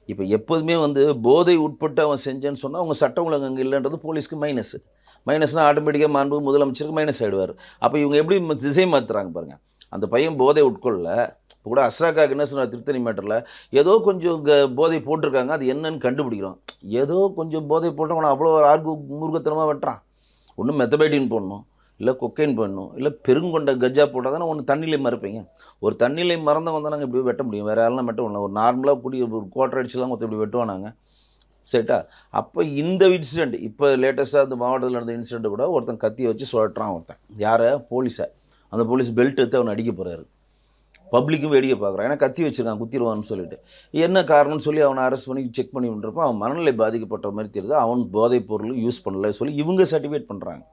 இப்போ எப்போதுமே வந்து போதை உட்பட்டு அவன் செஞ்சேன்னு சொன்னால் அவங்க சட்டம் ஒழுங்கு அங்கே இல்லைன்றது போலீஸ்க்கு மைனஸ்னால் ஆட்டோமேட்டிக்காக மாண்பு முதலமைச்சருக்கு மைனஸ் ஆகிடுவார். அப்போ இவங்க எப்படி திசை மாற்றுறாங்க பாருங்கள். அந்த பையன் போதை உட்கொள்ள இப்போ கூட அஸ்ராக்காக்கு என்ன சொன்னார், திருத்தணி மேட்டரில் ஏதோ கொஞ்சம் போதை போட்டிருக்காங்க, அது என்னன்னு கண்டுபிடிக்கிறோம். ஏதோ கொஞ்சம் போதை போட்டவன அவ்வளோ ஆர்கு மூர்க்கத்தனமாக வெட்டுறான். ஒன்றும் மெத்தபேட்டின் போடணும், இல்லை கொக்கைன் பண்ணணும், இல்லை பெருங்கொண்ட கஜா போட்டால் தானே ஒன்று தண்ணியிலே மறைப்பீங்க. ஒரு தண்ணியிலே மறந்தவங்க தானே இப்படி வெட்ட முடியும், வேறு யாரெல்லாம் வெட்ட முடியல. ஒரு நார்மலாக கூடிய ஒரு குவார்டர் அடிச்சுலாம் ஒருத்தர் இப்படி வெட்டுவானாங்க, சரிட்டா? அப்போ இந்த இன்சிடெண்ட் இப்போ லேட்டஸ்ட்டாக இந்த மாவட்டத்தில் நடந்த இன்சிடெண்ட் கூட ஒருத்தன் கத்தியை வச்சு சுழட்டுறான் ஒருத்தன், யாரை? போலீஸை. அந்த போலீஸ் பெல்ட் எடுத்து அவனை அடிக்க போகிறாரு. பப்ளிக்கும் வேடிக்கை பார்க்குறான், ஏன்னா கத்தி வச்சுருக்கான் குத்திடுவான்னு சொல்லிட்டு. என்ன காரணம்னு சொல்லி அவனை அரெஸ்ட் பண்ணி செக் பண்ணி விட்டுறப்போ அவன் மனநிலை பாதிக்கப்பட்ட மாதிரி தெரியுது. அவன் போதைப் பொருள் யூஸ் பண்ணல சொல்லி இவங்க சர்டிஃபிகேட் பண்ணுறாங்க.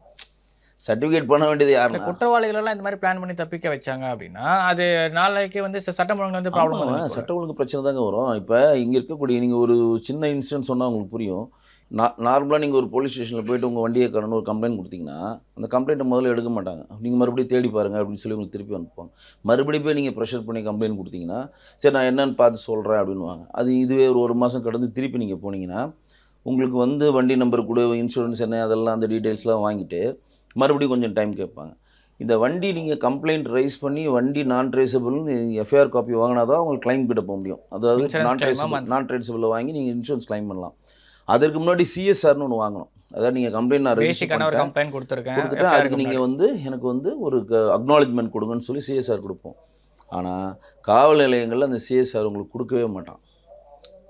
சர்டிஃபிகேட் பண்ண வேண்டியது யாருன்னா குற்றவாளிகள் எல்லாம் இந்த மாதிரி பிளான் பண்ணி தப்பிக்க வச்சாங்க அப்படின்னா அது நாளைக்கு வந்து சட்டம் ஒழுங்கு வந்து ப்ராப்ளம் வரும். சட்டம் ஒழுங்கு பிரச்சனை தாங்க வரும். இப்போ இங்கே இருக்கக்கூடிய நீங்கள் ஒரு சின்ன இன்சிடென்ட் சொன்னால் உங்களுக்கு புரியும். நார்மலாக நீங்கள் ஒரு போலீஸ் ஸ்டேஷனில் போய்ட்டு உங்கள் வண்டியை காரணம் ஒரு கம்ப்ளைண்ட் கொடுத்தீங்கன்னா அந்த கம்ப்ளைண்ட்டை முதல்ல எடுக்க மாட்டாங்க. நீங்கள் மறுபடியும் தேடி பாருங்கள் அப்படின்னு சொல்லி உங்களுக்கு திருப்பி அனுப்புவாங்க. மறுபடியும் போய் நீங்கள் ப்ரெஷர் பண்ணி கம்ப்ளைண்ட் கொடுத்தீங்கன்னா சரி நான் என்னென்னு பார்த்து சொல்கிறேன் அப்படின்வாங்க. அது இதுவே ஒரு மாதம் கடந்து திருப்பி நீங்கள் போனீங்கன்னா உங்களுக்கு வந்து வண்டி நம்பர் கூட இன்சூரன்ஸ் என்ன அதெல்லாம் அந்த டீட்டெயில்ஸ்லாம் வாங்கிட்டு மறுபடியும் கொஞ்சம் டைம் கேட்பாங்க. இந்த வண்டி நீங்கள் கம்ப்ளைண்ட் ரைஸ் பண்ணி வண்டி நான் ட்ரேசபிள்னு எஃப்ஐஆர் காப்பி வாங்கினா தான் உங்களுக்கு கிளைம் கிட்ட போக முடியும். அதாவது நான் ட்ரேசபிளில் வாங்கி நீங்கள் இன்சூரன்ஸ் கிளைம் பண்ணலாம். அதற்கு முன்னாடி சிஎஸ்ஆர்னு ஒன்று வாங்கணும். அதாவது நீங்கள் கம்ப்ளைண்ட் நான் கம்ப்ளைண்ட் கொடுத்துருக்கேன், அதுக்கு நீங்கள் வந்து எனக்கு வந்து ஒரு அக்னாலஜ்மெண்ட் கொடுங்கன்னு சொல்லி சிஎஸ்ஆர் கொடுப்போம். ஆனால் காவல் நிலையங்களில் அந்த சிஎஸ்ஆர் உங்களுக்கு கொடுக்கவே மாட்டான்.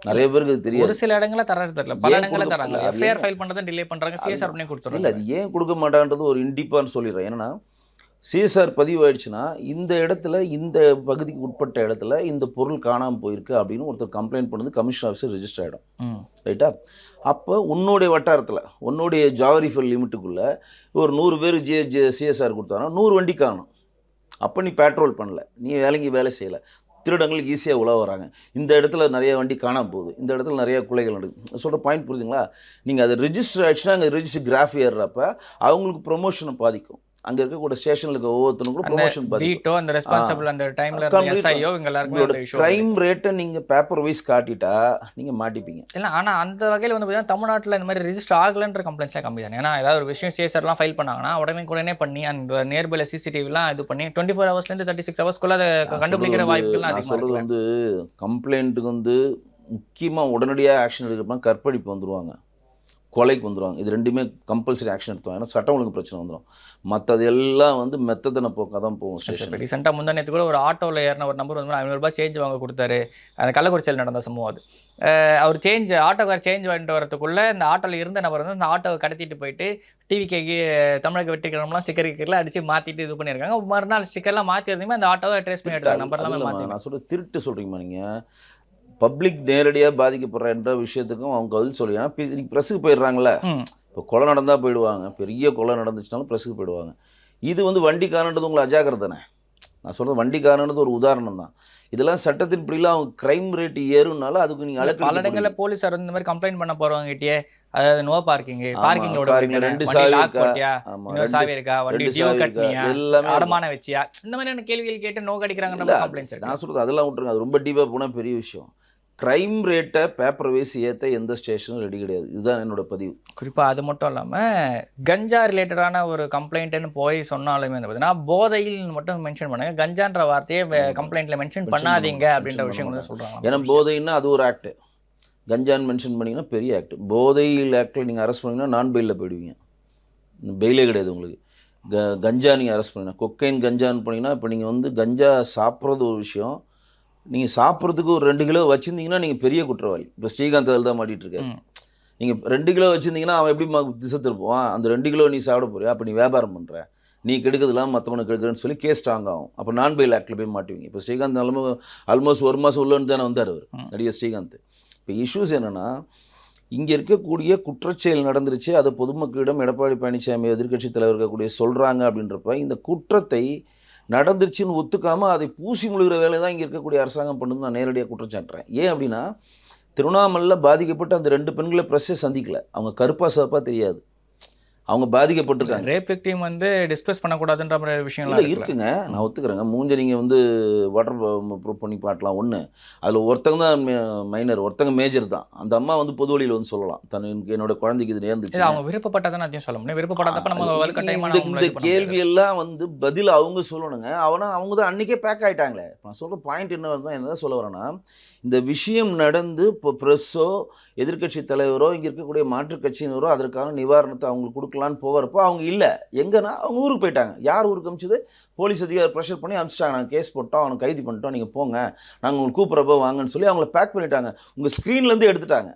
நிறைய பேருக்கு அது தெரியாது. ஒரு சில இடங்களில் தரது தெரியல, பல இடங்களில் தராங்க. எஃப்ஐஆர் ஃபைல் பண்ணுறதை டிலே பண்ணுறாங்க, சிஎஸ்ஆர் பண்ணி கொடுத்துருவாங்க. இல்லை அது ஏன் கொடுக்க மாட்டான்றது ஒரு இண்டிப்பான்னு சொல்லிடுறேன். ஏன்னா சிஎஸ்ஆர் பதிவாயிடுச்சுன்னா இந்த இடத்துல இந்த பகுதிக்கு உட்பட்ட இடத்துல இந்த பொருள் காணாமல் போயிருக்கு அப்படின்னு ஒருத்தர் கம்ப்ளைண்ட் பண்ணது கமிஷன் ஆஃபீஸர் ரெஜிஸ்டர் ஆகிடும், ரைட்டா? அப்போ உன்னுடைய வட்டாரத்தில் உன்னுடைய ஜாகிரிஃபல் லிமிட்டுக்குள்ளே ஒரு 100 பேர் சிஎஸ்ஆர் கொடுத்தாங்கன்னா 100 வண்டி காணும். அப்போ நீ பேட்ரோல் பண்ணல, நீ வேலை செய்யலை, திருடங்களுக்கு ஈஸியாக உலக வராங்க. இந்த இடத்துல நிறைய வண்டி காணாமல் போகுது, இந்த இடத்துல நிறைய கொலைகள் நடக்குது. சொல்கிற பாயிண்ட் புரியுதுங்களா? நீங்கள் அது ரெஜிஸ்டர் ஆகிடுச்சுன்னா அங்கே ரெஜிஸ்டர் கிராஃப் ஏறுறப்ப அவங்களுக்கு ப்ரொமோஷனை பாதிக்கும். அங்கே இருக்கக்கூடிய ஸ்டேஷனில் இருக்க ஒவ்வொருத்தரும் கூட ப்ரொமோஷன் பாதிக்கும். அந்த ரெஸ்பான்சிபிள் அந்த டைம்ல எஸ்ஐயோ இவங்க எல்லாரும் கிரைம் ரேட்டை நீங்கள் பேப்பர் வைஸ் காட்டிட்டா நீங்கள் மாட்டிப்பீங்க. இல்லை ஆனால் அந்த வகையில் வந்து பார்த்தீங்கன்னா தமிழ்நாட்டில் இந்த மாதிரி ரெஜிஸ்டர் ஆகலன்ற கம்ப்ளைண்ட்ஸ்லாம் கம்மி தானே. ஏன்னா ஏதாவது ஒரு விஷயம் சிஎஸ்ஆர்லாம் ஃபைல் பண்ணாங்கன்னா உடனே பண்ணி அந்த நியர்பைல சிசிடிவிலாம் இது பண்ணி 24 ஹவர்ஸ்லேருந்து 36 ஹவர்ஸ்க்குள்ள அதை கண்டுபிடிக்கிற வாய்ப்புகள்லாம் அதிகமாக. சொல்கிறது வந்து கம்ப்ளைண்ட்டுக்கு வந்து முக்கியமாக உடனடியாக ஆக்ஷன் எடுக்கிறப்ப கற்பழிப்பு வந்துடுவாங்க, கொலைக்கு வந்துடுவாங்க. இது ரெண்டுமே கம்பல்சரி ஆக்ஷன் எடுத்துவாங்க. ஏன்னா சட்டம் ஒழுங்கு பிரச்சனை வந்துடும். மற்றது எல்லாம் வந்து மெத்ததனை போக்காக தான் போகும் ஸ்டேஷன். ரீசெண்டாக முந்தானத்து கூட ஒரு ஆட்டோவில் ஏறின ஒரு நம்பர் வந்து 500 ரூபாய் சேஞ்ச் வாங்க கொடுத்தாரு. அந்த கள்ளக்குறிச்சியில் நடந்த சம்பவம் அது. அவர் ஆட்டோக்கார் சேஞ்ச் வாங்கிட்டு வரதுக்குள்ளே இந்த ஆட்டோவில் இருந்த நபர் வந்து அந்த ஆட்டோவை கடத்திட்டு போயிட்டு டிவிகேக்கு தமிழக வெற்றிக்கிழமெலாம் ஸ்டிக்கர் கிக்கர்லாம் அடித்து மாற்றிட்டு இது பண்ணியிருக்காங்க. மறுநாள் ஸ்டிக்கர்லாம் மாற்றி இருந்தீங்கன்னா அந்த ஆட்டோவை ட்ரேஸ் பண்ணி எடுத்தாங்க. நம்பர்லாம் மாற்றி. நான் சொல்கிற திருட்டு சொல்கிறீங்கம்மா நீங்கள். பப்ளிக் நேரடியாக பாதிக்கப்படுற என்ற விஷயத்துக்கும் அவங்க பதில் சொல்லி, ஏன்னா ப்ரெஸ்ஸுக்கு போயிடுறாங்களே. இப்போ கொலை நடந்தால் போயிடுவாங்க, பெரிய கொலை நடந்துச்சுனாலும் ப்ரெஸ்ஸுக்கு போயிடுவாங்க. இது வந்து வண்டிக்காரன்றது உங்களை அஜாக்கிரதானே. நான் சொல்கிறது வண்டிக்காரன்றது ஒரு உதாரணம் தான். இதெல்லாம் சட்டத்தின் படிலாம் அவங்க கிரைம் ரேட் ஏறுனால அதுக்கு நீங்கள் அழைக்க பல இடங்களில் போலீஸார் இந்த மாதிரி கம்ப்ளைண்ட் பண்ண போகிறவங்ககிட்டயே அதாவது நோ பார்க்கிங்கோட 2 சாவி இருக்கா, வண்டி டியூ கட்டினியா, எல்லாமே அடமான வச்சியா, இந்த மாதிரியான கேள்விகள் கேட்டு நோ கடிக்கிறாங்க கம்ப்ளைண்ட்ஸ். நான் சொல்கிறது அதெல்லாம் விட்டுருங்க, அது ரொம்ப டீப்பாக போனால் பெரிய விஷயம். கிரைம் ரேட்டை பேப்பர் வைஸ் ஏற்ற எந்த ஸ்டேஷனும் ரெடி கிடையாது. இதுதான் என்னோட பதிவு. குறிப்பாக அது மட்டும் இல்லாமல் கஞ்சா ரிலேட்டடான ஒரு கம்ப்ளைண்ட்டுன்னு போய் சொன்னாலுமே வந்து பார்த்தீங்கன்னா போதையில் மட்டும் மென்ஷன் பண்ணுங்க, கஞ்சான்ற வார்த்தையை கம்ப்ளைண்ட்டில் மென்ஷன் பண்ணாதீங்க அப்படின்ற விஷயம் வந்து சொல்கிறாங்க. ஏன்னா போதைன்னா அது ஒரு ஆக்ட், கஞ்சான்னு மென்ஷன் பண்ணிங்கன்னா பெரிய ஆக்ட். போதையில் ஆக்டில் நீங்கள் அரெஸ்ட் பண்ணிங்கன்னா நான் பெயிலில் போயிடுவீங்க, பெயிலே கிடையாது உங்களுக்கு. கஞ்சா நீங்கள் அரெஸ்ட் பண்ணிங்கன்னா, கொக்கைன் கஞ்சான்னு பண்ணிங்கன்னா இப்போ நீங்கள் வந்து கஞ்சா சாப்பிட்றது ஒரு விஷயம், நீங்கள் சாப்பிட்றதுக்கு ஒரு 2 கிலோ வச்சுருந்தீங்கன்னா நீங்கள் பெரிய குற்றவாளி. இப்போ ஸ்ரீகாந்த் அதில் தான் மாட்டிகிட்டு இருக்காரு. நீங்கள் 2 கிலோ வச்சுருந்தீங்கன்னா அவன் எப்படி திசை திருப்புவான்? அந்த 2 கிலோ நீ சாப்பிட போறியா, அப்போ நீ வியாபாரம் பண்ணுற, நீ கெடுக்கிறதுலாம் மற்றவனுக்கு கெடுக்கிறேன்னு சொல்லி கேஸ் ஸ்ட்ராங் ஆகும். அப்போ நான் பெயில் ஆக்டில் போய் மாட்டுவீங்க. இப்போ ஸ்ரீகாந்த் ஆல்மோஸ்ட் 1 மாதம் உள்ளன்னு தானே வந்தார் அவர், நடிகர் ஸ்ரீகாந்த். இப்போ இஷ்யூஸ் என்னென்னா, இங்கே இருக்கக்கூடிய குற்றச்செயல் நடந்துருச்சு, அதை பொதுமக்களிடம் எடப்பாடி பழனிசாமி எதிர்க்கட்சி தலைவர் இருக்கக்கூடிய சொல்கிறாங்க. அப்படின்றப்ப இந்த குற்றத்தை நடந்துருச்சுன்னு ஒத்துக்காமல் அதை பூசி முழுகிற வேலை தான் இங்கே இருக்கக்கூடிய அரசாங்கம் பண்ணுன்னு நான் நேரடியாக குற்றச்சாட்டுறேன். ஏன் அப்படின்னா, திருவண்ணாமலையில் பாதிக்கப்பட்ட அந்த 2 பெண்களை ப்ரெஸ்ஸே சந்திக்கல. அவங்க கருப்பா சிவப்பா தெரியாது, அவங்க பாதிக்கப்பட்டிருக்காங்க. ரேப் விக்டிம் வந்து டிஸ்கஸ் பண்ணக்கூடாதுன்ற மாதிரி விஷயங்கள் இருக்குங்க, நான் ஒத்துக்கிறேங்க. மூஞ்ச நீங்கள் வந்து வாட்டர் ப்ரூஃப் பண்ணி பாட்டலாம் ஒன்று, அதில் ஒருத்தங்க தான் மைனர், ஒருத்தங்க மேஜர் தான். அந்த அம்மா வந்து பொது வழியில் வந்து சொல்லலாம், என்னோட குழந்தைக்கு இது நேர்ந்துச்சு, அவங்க விருப்பப்பட்டதான் அதையும் சொல்ல முடியும். விருப்பப்படாதப்ப நம்ம இந்த கேள்வியெல்லாம் வந்து பதில் அவங்க சொல்லணுங்க. அவங்க தான் அன்றைக்கே பேக் ஆகிட்டாங்களே. நான் சொல்கிற பாயிண்ட் என்ன சொல்ல வரேன்னா, இந்த விஷயம் நடந்து இப்போ ப்ரெஸ்ஸோ எதிர்க்கட்சி தலைவரோ இங்கே இருக்கக்கூடிய மாற்றுக் கட்சியினரோ அதற்கான நிவாரணத்தை அவங்களுக்கு கொடுக்க கொடுக்கலான்னு போகிறப்போ அவங்க இல்லை. எங்கன்னா அவங்க ஊருக்கு போயிட்டாங்க. யார் ஊருக்கு அனுப்பிச்சது? போலீஸ் அதிகாரி ப்ரெஷர் பண்ணி அனுப்பிச்சிட்டாங்க. நாங்கள் கேஸ் போட்டோம், அவனை கைது பண்ணிட்டோம், நீங்கள் போங்க, நாங்கள் உங்களுக்கு கூப்பிட்றப்போ வாங்கன்னு சொல்லி அவங்கள பேக் பண்ணிட்டாங்க. உங்கள் ஸ்க்ரீன்லேருந்து எடுத்துட்டாங்க.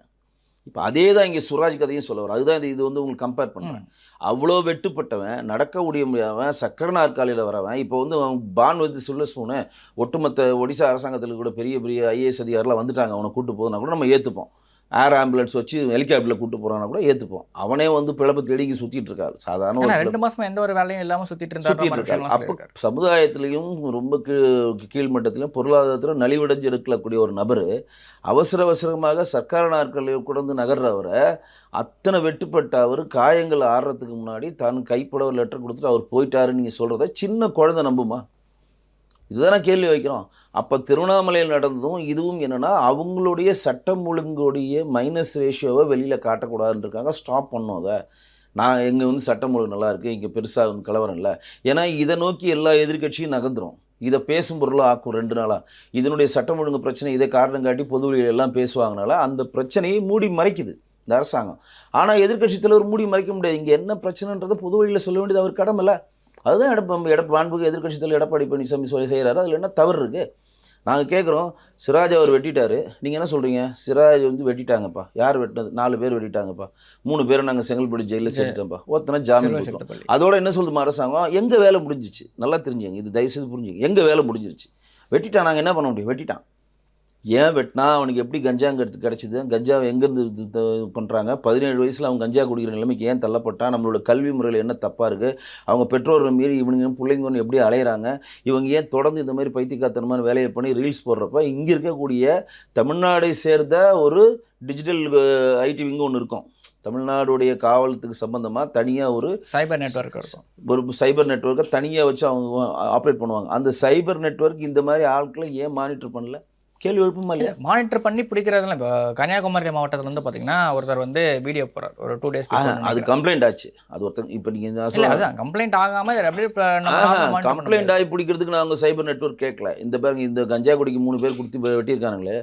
இப்போ அதே தான் இங்கே சுராஜ் கதையும் சொல்ல வரும். அதுதான் இது வந்து உங்களுக்கு கம்பேர் பண்ணுறேன். அவ்வளோ வெட்டுப்பட்டவன், நடக்க முடியாதவன், சக்கர நாற்காலியில் வரவன், இப்போ வந்து அவன் பான்வதி சுல்லஸ்மூனு ஒட்டுமொத்த ஒடிசா அரசாங்கத்தில் கூட பெரிய பெரிய ஐஏஎஸ் அதிகாரிலாம் வந்துட்டாங்க, அவனை கூட்டு போகுதுன்னா கூட நம்ம ஏற்றுப்போம். ஏர் ஆம்புலன்ஸ் வச்சு ஹெலிகாப்டரில் கூட்டு போகிறான்னா கூட ஏற்றுப்போம். அவனே வந்து பிழப்பு தேடிக்கு சுற்றிட்டு இருக்காரு. சாதாரண ஒரு 2 மாசமா எந்த ஒரு வேலையும் இல்லாமல் சுற்றிட்டு இருக்காரு. அப்போ சமுதாயத்திலையும் ரொம்ப கீழ்மட்டத்திலையும் பொருளாதாரத்திலும் நலிவடைஞ்சு இருக்கக்கூடிய ஒரு நபர் அவசர அவசரமாக சர்க்கார நாட்களில் கொண்டு நகர்றவரை அத்தனை வெட்டுப்பட்ட அவர் காயங்கள் ஆடுறதுக்கு முன்னாடி தான் கைப்பட ஒரு லெட்டர் கொடுத்துட்டு அவர் போயிட்டாருன்னு நீங்கள் சொல்கிறத சின்ன குழந்தை நம்புமா? இதுதானே கேள்வி வைக்கிறோம். அப்போ திருவண்ணாமலையில் நடந்ததும் இதுவும் என்னென்னா அவங்களுடைய சட்டம் ஒழுங்குடைய மைனஸ் ரேஷியோவை வெளியில் காட்டக்கூடாதுன்றக்காக ஸ்டாப் பண்ணோம். அதை நான் எங்கே வந்து சட்டம் ஒழுங்கு நல்லா இருக்குது, இங்கே பெருசாக வந்து கலவரம் இல்லை. ஏன்னா இதை நோக்கி எல்லா எதிர்கட்சியும் நகர்ந்துடும். இதை பேசும் பொருளாக ஆக்கும் 2 நாளாக. இதனுடைய சட்டம் ஒழுங்கு பிரச்சனை இதை காரணம் காட்டி பொது வெளியில் எல்லாம் பேசுவாங்கனால அந்த பிரச்சனையை மூடி மறைக்குது இந்த அரசாங்கம். ஆனால் எதிர்கட்சி தலைவர் மூடி மறைக்க முடியாது. இங்கே என்ன பிரச்சனைன்றதை பொது வெளியில் சொல்ல வேண்டியது அவர் கடமை இல்லை. அதுதான் மாண்புமிகு எதிர்க்கட்சி தலைவர் எடப்பாடி பழனிசாமி சொல்லி செய்கிறாரு. அதில் என்ன தவறு இருக்குது? நாங்கள் கேட்குறோம், சிராஜ் அவர் வெட்டிட்டாரு, நீங்கள் என்ன சொல்கிறீங்க? சிராஜ் வந்து வெட்டிட்டாங்கப்பா. யார் வெட்டினது? 4 பேர் வெட்டிட்டாங்கப்பா. 3 பேரை நாங்கள் செங்கல்பட்டு ஜெயிலில் சேர்த்துட்டோம்ப்பா. ஒருத்தனை ஜாமீன் கொடுத்தோம். அதோட என்ன சொல்லுமா அரசாங்கம்? எங்கள் வேலை முடிஞ்சிச்சு. நல்லா தெரிஞ்சுங்க, இது தயவுசெய்து புரிஞ்சுங்க. எங்கள் வேலை முடிஞ்சிருச்சு. வெட்டிட்டான், நாங்கள் என்ன பண்ண முடியும்? வெட்டிட்டான். ஏன் வெட்டினா? அவனுக்கு எப்படி கஞ்சாங்கிறது கிடச்சிது? கஞ்சாவை எங்கேருந்து பண்ணுறாங்க? 17 வயசில் அவன் கஞ்சா குடிக்கிற நிலைமைக்கு ஏன் தள்ளப்பட்டான்? நம்மளோட கல்வி முறையில் என்ன தப்பாக இருக்குது? அவங்க பெற்றோரை மீறி இவனுங்க பிள்ளைங்கன்னு எப்படி அலையிறாங்க? இவங்க ஏன் தொடர்ந்து இந்த மாதிரி பைத்தியக்காரத்தனமான வேலையை பண்ணி ரீல்ஸ் போடுறப்ப இங்கே இருக்கக்கூடிய தமிழ்நாடை சேர்ந்த ஒரு டிஜிட்டல் ஐடி விங்கு ஒன்று இருக்கும். தமிழ்நாடுடைய காவலத்துக்கு சம்பந்தமாக தனியாக ஒரு சைபர் நெட்வொர்க் இருக்கும். ஒரு சைபர் நெட்வொர்க்கை தனியாக வச்சு அவங்க ஆப்ரேட் பண்ணுவாங்க. அந்த சைபர் நெட்வொர்க் இந்த மாதிரி ஆட்களை ஏன் மானிட்டர் பண்ணல? கேள்வி எழுப்புமா இல்லையா? மானிட்டர் பண்ணி பிடிக்கிறதுல இப்போ கன்னியாகுமரி மாவட்டத்தில் வந்து பார்த்தீங்கன்னா ஒருத்தர் வந்து வீடியோ போகிறார் ஒரு 2 days. அது கம்ப்ளைண்ட் ஆச்சு. அது ஒருத்தர் இப்போ நீங்கள் அதான் கம்ப்ளைண்ட் ஆகாமல் அப்படியே கம்ப்ளைண்ட் ஆகி பிடிக்கிறதுக்கு நாங்கள் சைபர் நெட்வொர்க் கேட்கல. இந்த பேருக்கு இந்த கஞ்சா குடிக்கு 3 பேர் கொடுத்து வெட்டியிருக்கானுங்களே,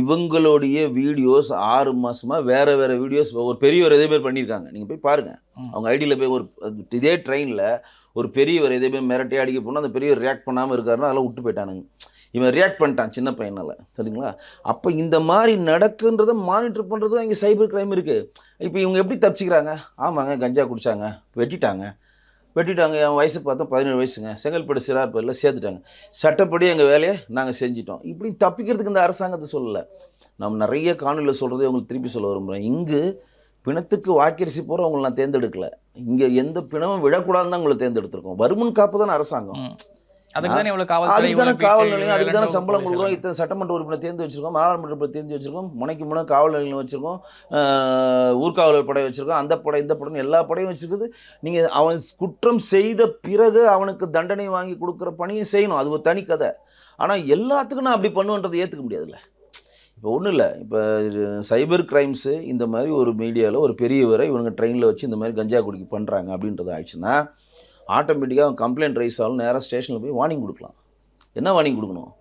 இவங்களுடைய வீடியோஸ் 6 மாதமாக வேறு வேறு வீடியோஸ் ஒரு பெரியவர் இதே பேர் பண்ணியிருக்காங்க. நீங்கள் போய் பாருங்கள். அவங்க ஐடியில் போய் ஒரு இதே ட்ரெயினில் ஒரு பெரியவர் இதே பேர் மிரட்டி அடிக்க போனால் அந்த பெரியவர் ரியாக்ட் பண்ணாமல் இருக்காருன்னா அதெல்லாம் விட்டு போயிட்டானுங்க. இவன் ரியாக்ட் பண்ணிட்டான் சின்ன பையனால், சரிங்களா? அப்போ இந்த மாதிரி நடக்குன்றதை மானிட்டர் பண்ணுறது தான் இங்கே சைபர் கிரைம் இருக்குது. இப்போ இவங்க எப்படி தப்பிச்சிக்கிறாங்க? ஆமாங்க, கஞ்சா குடித்தாங்க, வெட்டிட்டாங்க. என் வயசு பார்த்தா 17 வயசுங்க, செங்கல்பட்டு சிறார் பள்ளியில் சேர்த்துட்டாங்க, சட்டப்படி எங்கள் வேலையை நாங்கள் செஞ்சிட்டோம். இப்படி தப்பிக்கிறதுக்கு இந்த அரசாங்கத்தை சொல்லலை. நம்ம நிறைய காணொலியில் சொல்கிறதே உங்களுக்கு திருப்பி சொல்ல விரும்புகிறேன். இங்கு பிணத்துக்கு வாக்கரிசி போகிற அவங்களை நான் தேர்ந்தெடுக்கலை. இங்கே எந்த பிணமும் விடக்கூடாதுன்னு தான் உங்களை தேர்ந்தெடுத்திருக்கோம். வருமுன் காப்பு தானே அரசாங்கம். அதுக்கு தானே காவல் நிலையம், அதுக்கு தானே சம்பளம் கொடுக்குறோம். இத்தனை சட்டமன்ற உறுப்பினர் தேர்ந்து வச்சிருக்கோம், நாடாளுமன்ற தேர்ந்து வச்சிருக்கோம், முனைக்கு முனை காவல் நிலையம் வச்சிருக்கோம், ஊர்காவலர் படை வச்சிருக்கோம், அந்த படை இந்த படம் எல்லா படையும் வச்சிருக்குது. நீங்கள் அவன் குற்றம் செய்த பிறகு அவனுக்கு தண்டனை வாங்கி கொடுக்குற பணியும் செய்யணும். அது ஒரு தனி கதை. ஆனால் எல்லாத்துக்கும் நான் அப்படி பண்ணுவேன்றதை ஏற்றுக்க முடியாதுல்ல. இப்போ ஒன்றும் இல்லை, இப்போ சைபர் கிரைம்ஸு இந்த மாதிரி ஒரு மீடியாவில் ஒரு பெரியவரை இவங்க ட்ரெயினில் வச்சு இந்த மாதிரி கஞ்சா குடிக்க பண்ணுறாங்க அப்படின்றது ஆயிடுச்சுன்னா ஆட்டோமேட்டிக்காக அவங்க கம்ப்ளைண்ட் ரைஸ் ஆகும். நேராக ஸ்டேஷனில் போய் வார்னிங் கொடுக்கலாம். என்ன வார்னிங் கொடுக்கணும்?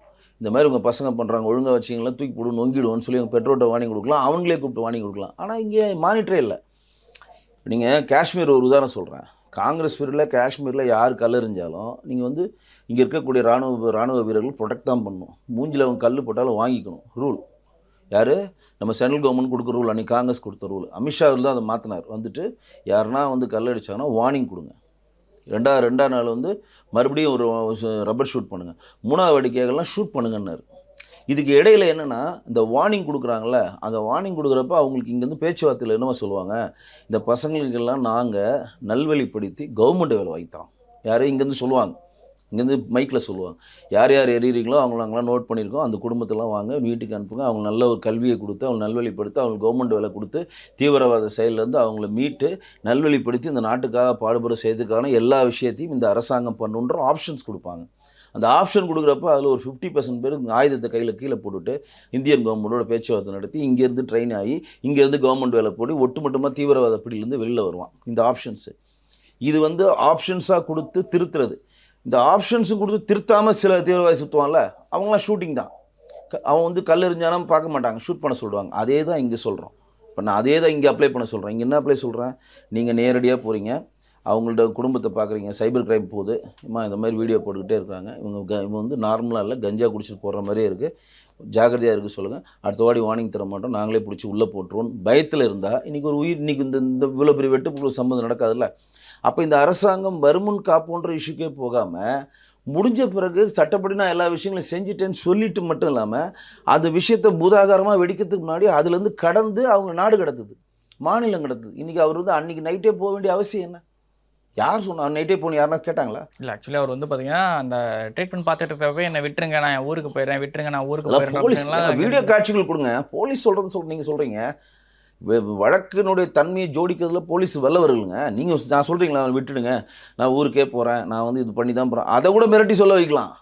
இந்த மாதிரி உங்கள் பசங்க பண்ணுறாங்க, ஒழுங்காக வச்சிங்களா, தூக்கி போடு, நொங்கிடுவோன்னு சொல்லி அவங்க பெற்றோர்கிட்ட வார்னிங் கொடுக்கலாம். அவங்களே கூப்பிட்டு வார்னிங் கொடுக்கலாம். ஆனால் இங்கே மானிட்டரே இல்லை. நீங்கள் காஷ்மீர் ஒரு உதாரணம் சொல்கிறேன். காங்கிரஸ் பீரியடில் காஷ்மீரில் யார் கல்லெறிஞ்சாலும் நீங்கள் வந்து இங்கே இருக்கக்கூடிய இராணுவ வீரர்கள் ப்ரொடெக்ட் தான் பண்ணணும். மூஞ்சில் அவங்க கல் போட்டாலும் வாங்கிக்கணும். ரூல் யார்? நம்ம சென்ட்ரல் கவர்மெண்ட் கொடுக்குற ரூல். அன்றைக்கி காங்கிரஸ் கொடுத்த ரூல். அமித்ஷா தான் அதை மாற்றினார். வந்துட்டு யாருன்னா வந்து கல்லடிச்சாங்கன்னா வார்னிங் கொடுங்க. ரெண்டாவது நாள் வந்து மறுபடியும் ஒரு ரப்பர் ஷூட் பண்ணுங்கள். 3வது வாடிக்கைகள்லாம் ஷூட் பண்ணுங்கன்னாரு. இதுக்கு இடையில் என்னென்னா இந்த வார்னிங் கொடுக்குறாங்கள, அந்த வார்னிங் கொடுக்குறப்ப அவங்களுக்கு இங்கேருந்து பேச்சுவார்த்தையில் என்னவா சொல்லுவாங்க, இந்த பசங்களுக்கெல்லாம் நாங்கள் நல்வழிப்படுத்தி கவர்மெண்ட் வேலை வாங்கித்தரோம். யாரும் இங்கேருந்து சொல்லுவாங்க, இங்கேருந்து மைக்கில் சொல்லுவாங்க, யார் யார் எறிகிறீங்களோ அவங்கள நாங்களாம் நோட் பண்ணியிருக்கோம், அந்த குடும்பத்தெல்லாம் வாங்க வீட்டுக்கு அனுப்புங்க, அவங்க நல்ல ஒரு கல்வியை கொடுத்து அவங்க நல்வழிப்படுத்தி அவங்களுக்கு கவர்மெண்ட் வேலை கொடுத்து தீவிரவாத செயலேருந்து அவங்கள மீட்டு நல்வழிப்படுத்தி இந்த நாட்டுக்காக பாடுபட செய்யறதுக்கான எல்லா விஷயத்தையும் இந்த அரசாங்கம் பண்ணுன்ற ஆப்ஷன்ஸ் கொடுப்பாங்க. அந்த ஆப்ஷன் கொடுக்குறப்ப அதில் ஒரு 50% பேர் ஆயுதத்தை கீழே போட்டுவிட்டு இந்தியன் கவர்மெண்ட்டோட பேச்சுவார்த்தை நடத்தி இங்கேருந்து ட்ரெயின் ஆகி இங்கேருந்து கவர்மெண்ட் வேலை போட்டு ஒட்டுமொத்தமாக தீவிரவாத பிடியிலேருந்து வெளியில் வருவான். இந்த ஆப்ஷன்ஸு இது வந்து ஆப்ஷன்ஸாக கொடுத்து திருத்துறது. இந்த ஆப்ஷன்ஸும் கொடுத்து திருத்தாமல் சில தீவிரவாதி சுற்றுவான்ல, அவங்களாம் ஷூட்டிங் தான். அவன் வந்து கல் எறிஞ்சாலும் பார்க்க மாட்டாங்க, ஷூட் பண்ண சொல்லுவாங்க. அதே தான் இங்கே சொல்கிறோம். இப்போ நான் அதே தான் இங்கே அப்ளை பண்ண சொல்கிறேன். இங்கே என்ன அப்ளை சொல்கிறேன், நீங்கள் நேரடியாக போகிறீங்க, அவங்கள்ட்ட குடும்பத்தை பார்க்குறீங்க, சைபர் கிரைம் போகுது, இந்த மாதிரி வீடியோ போட்டுக்கிட்டே இருக்காங்க, இவங்க வந்து நார்மலாக இல்லை, கஞ்சா குடிச்சிட்டு போடுற மாதிரியே இருக்குது, ஜாக்கிரதையாக இருக்குது சொல்லுங்கள், அடுத்த வாடி வார்னிங் தர மாட்டோம், நாங்களே பிடிச்சி உள்ளே போட்டுருவோம் பயத்தில் இருந்தால் இன்றைக்கி ஒரு உயிர், இன்றைக்கி இந்த இவ்வளோ பெரிய வெட்டுப்புள்ள சம்பந்தம் நடக்காதுல்ல. அப்போ இந்த அரசாங்கம் வருமுன் காப்போன்ற இஷ்யூக்கே போகாமல் முடிஞ்ச பிறகு சட்டப்படி நான் எல்லா விஷயங்களையும் செஞ்சுட்டேன்னு சொல்லிட்டு மட்டும் இல்லாமல் அந்த விஷயத்தை பூதாகாரமாக வெடிக்கிறதுக்கு முன்னாடி அதுலேருந்து கடந்து அவங்க நாடு கடத்துது, மாநிலம் கடத்துது. இன்றைக்கி அவர் வந்து அன்றைக்கி நைட்டே போக வேண்டிய அவசியம் என்ன? யார் சொன்னா நைட்டே போகணும், யாருன்னா கேட்டாங்களா? இல்லை ஆக்சுவலி அவர் வந்து பார்த்தீங்கன்னா அந்த ட்ரீட்மெண்ட் பார்த்துட்டு இருக்கப்போ என்னை விட்டுருங்க, நான் ஊருக்கு போயிடுறேன், விட்டுருங்க, நான் ஊருக்கு போயிடுறேன். வீடியோ காட்சிகள் கொடுங்க, போலீஸ் சொல்கிறது நீங்கள் சொல்கிறீங்க, வழக்கினுடைய தன்மையை ஜோடிக்கிறதுல போலீஸ் வல்லவர்களுங்க. நீங்கள் நான் சொல்கிறீங்களா விட்டுடுங்க, நான் ஊருக்கே போகிறேன், நான் வந்து இது பண்ணி தான் போகிறேன், அதை கூட மிரட்டி சொல்ல வைக்கலாம்.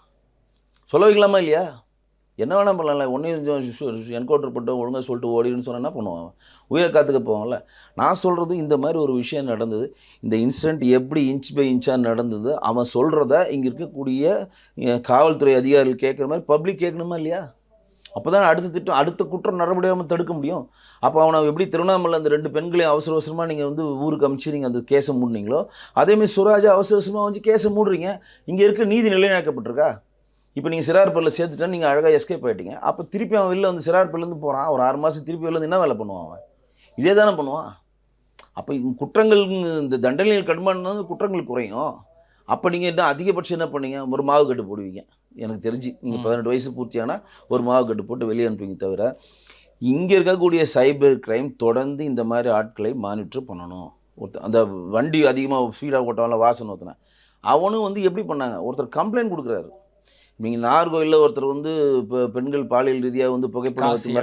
சொல்ல வைக்கலாமா இல்லையா? என்ன வேணால் பண்ணலாம்ல. ஒன்றையும் என்கவுண்டர் பண்ணிட்டு ஒழுங்காக சொல்லிட்டு ஓடிடுன்னு சொன்னால் என்ன பண்ணுவான்? உயிரை காத்துக்க போவாங்கல்ல. நான் சொல்கிறது இந்த மாதிரி ஒரு விஷயம் நடந்தது, இந்த இன்சிடெண்ட் எப்படி இன்ச் பை இன்ச்சாக நடந்தது, அவன் சொல்கிறத இங்கே இருக்கக்கூடிய காவல்துறை அதிகாரிகள் கேட்குற மாதிரி பப்ளிக் கேட்கணுமா இல்லையா? அப்போ தான் அடுத்த குற்றம் நடவடிக்கையாமல் தடுக்க முடியும். அப்போ அவனை எப்படி திருவண்ணாமலை அந்த 2 பெண்களையும் அவசர அவசரமாக நீங்கள் வந்து ஊருக்கு அனுப்பிச்சு நீங்கள் அந்த கேஸை மூடினீங்களோ, அதேமாதிரி சுராஜா அவசர அவசரமாக வந்து கேஸை மூடுறீங்க. இங்கே இருக்க நீதி நிலைநாட்டப்பட்டிருக்கா? இப்போ நீங்கள் சிறார்பல்லில் சேர்த்துட்டா நீங்கள் அழகாக எஸ்கேப் ஆகிட்டீங்க. அப்போ திருப்பி அவன் வெளில வந்து சிறார்பல்லேருந்து போகிறான், ஒரு 6 மாதம் திருப்பி வெளில வந்து என்ன வேலை பண்ணுவான்? அவன் இதே தானே பண்ணுவான். அப்போ குற்றங்கள், இந்த தண்டனைகள் கடுமையானது குற்றங்கள் குறையும். அப்போ நீங்கள் என்ன அதிகபட்சம் என்ன பண்ணீங்க? ஒரு மாவு கட்டு போடுவீங்க. எனக்கு தெரிஞ்சு நீங்கள் 18 வயசு பூர்த்தியானால் ஒரு மாவு கட்டு போட்டு வெளியே அனுப்புவீங்க. தவிர இங்கே இருக்கக்கூடிய சைபர் கிரைம் தொடர்ந்து இந்த மாதிரி ஆட்களை மானிட்டர் பண்ணணும். அந்த வண்டி அதிகமாக ஸ்பீடாக ஓட்டவங்கள வாசனை ஊற்றினேன், அவனும் வந்து எப்படி பண்ணாங்க, ஒருத்தர் கம்ப்ளைண்ட் கொடுக்குறாரு. நீங்கள் நாகர்கோயிலில் ஒருத்தர் வந்து இப்போ பெண்கள் பாலியல் ரீதியாக வந்து புகைப்படம் வச்சு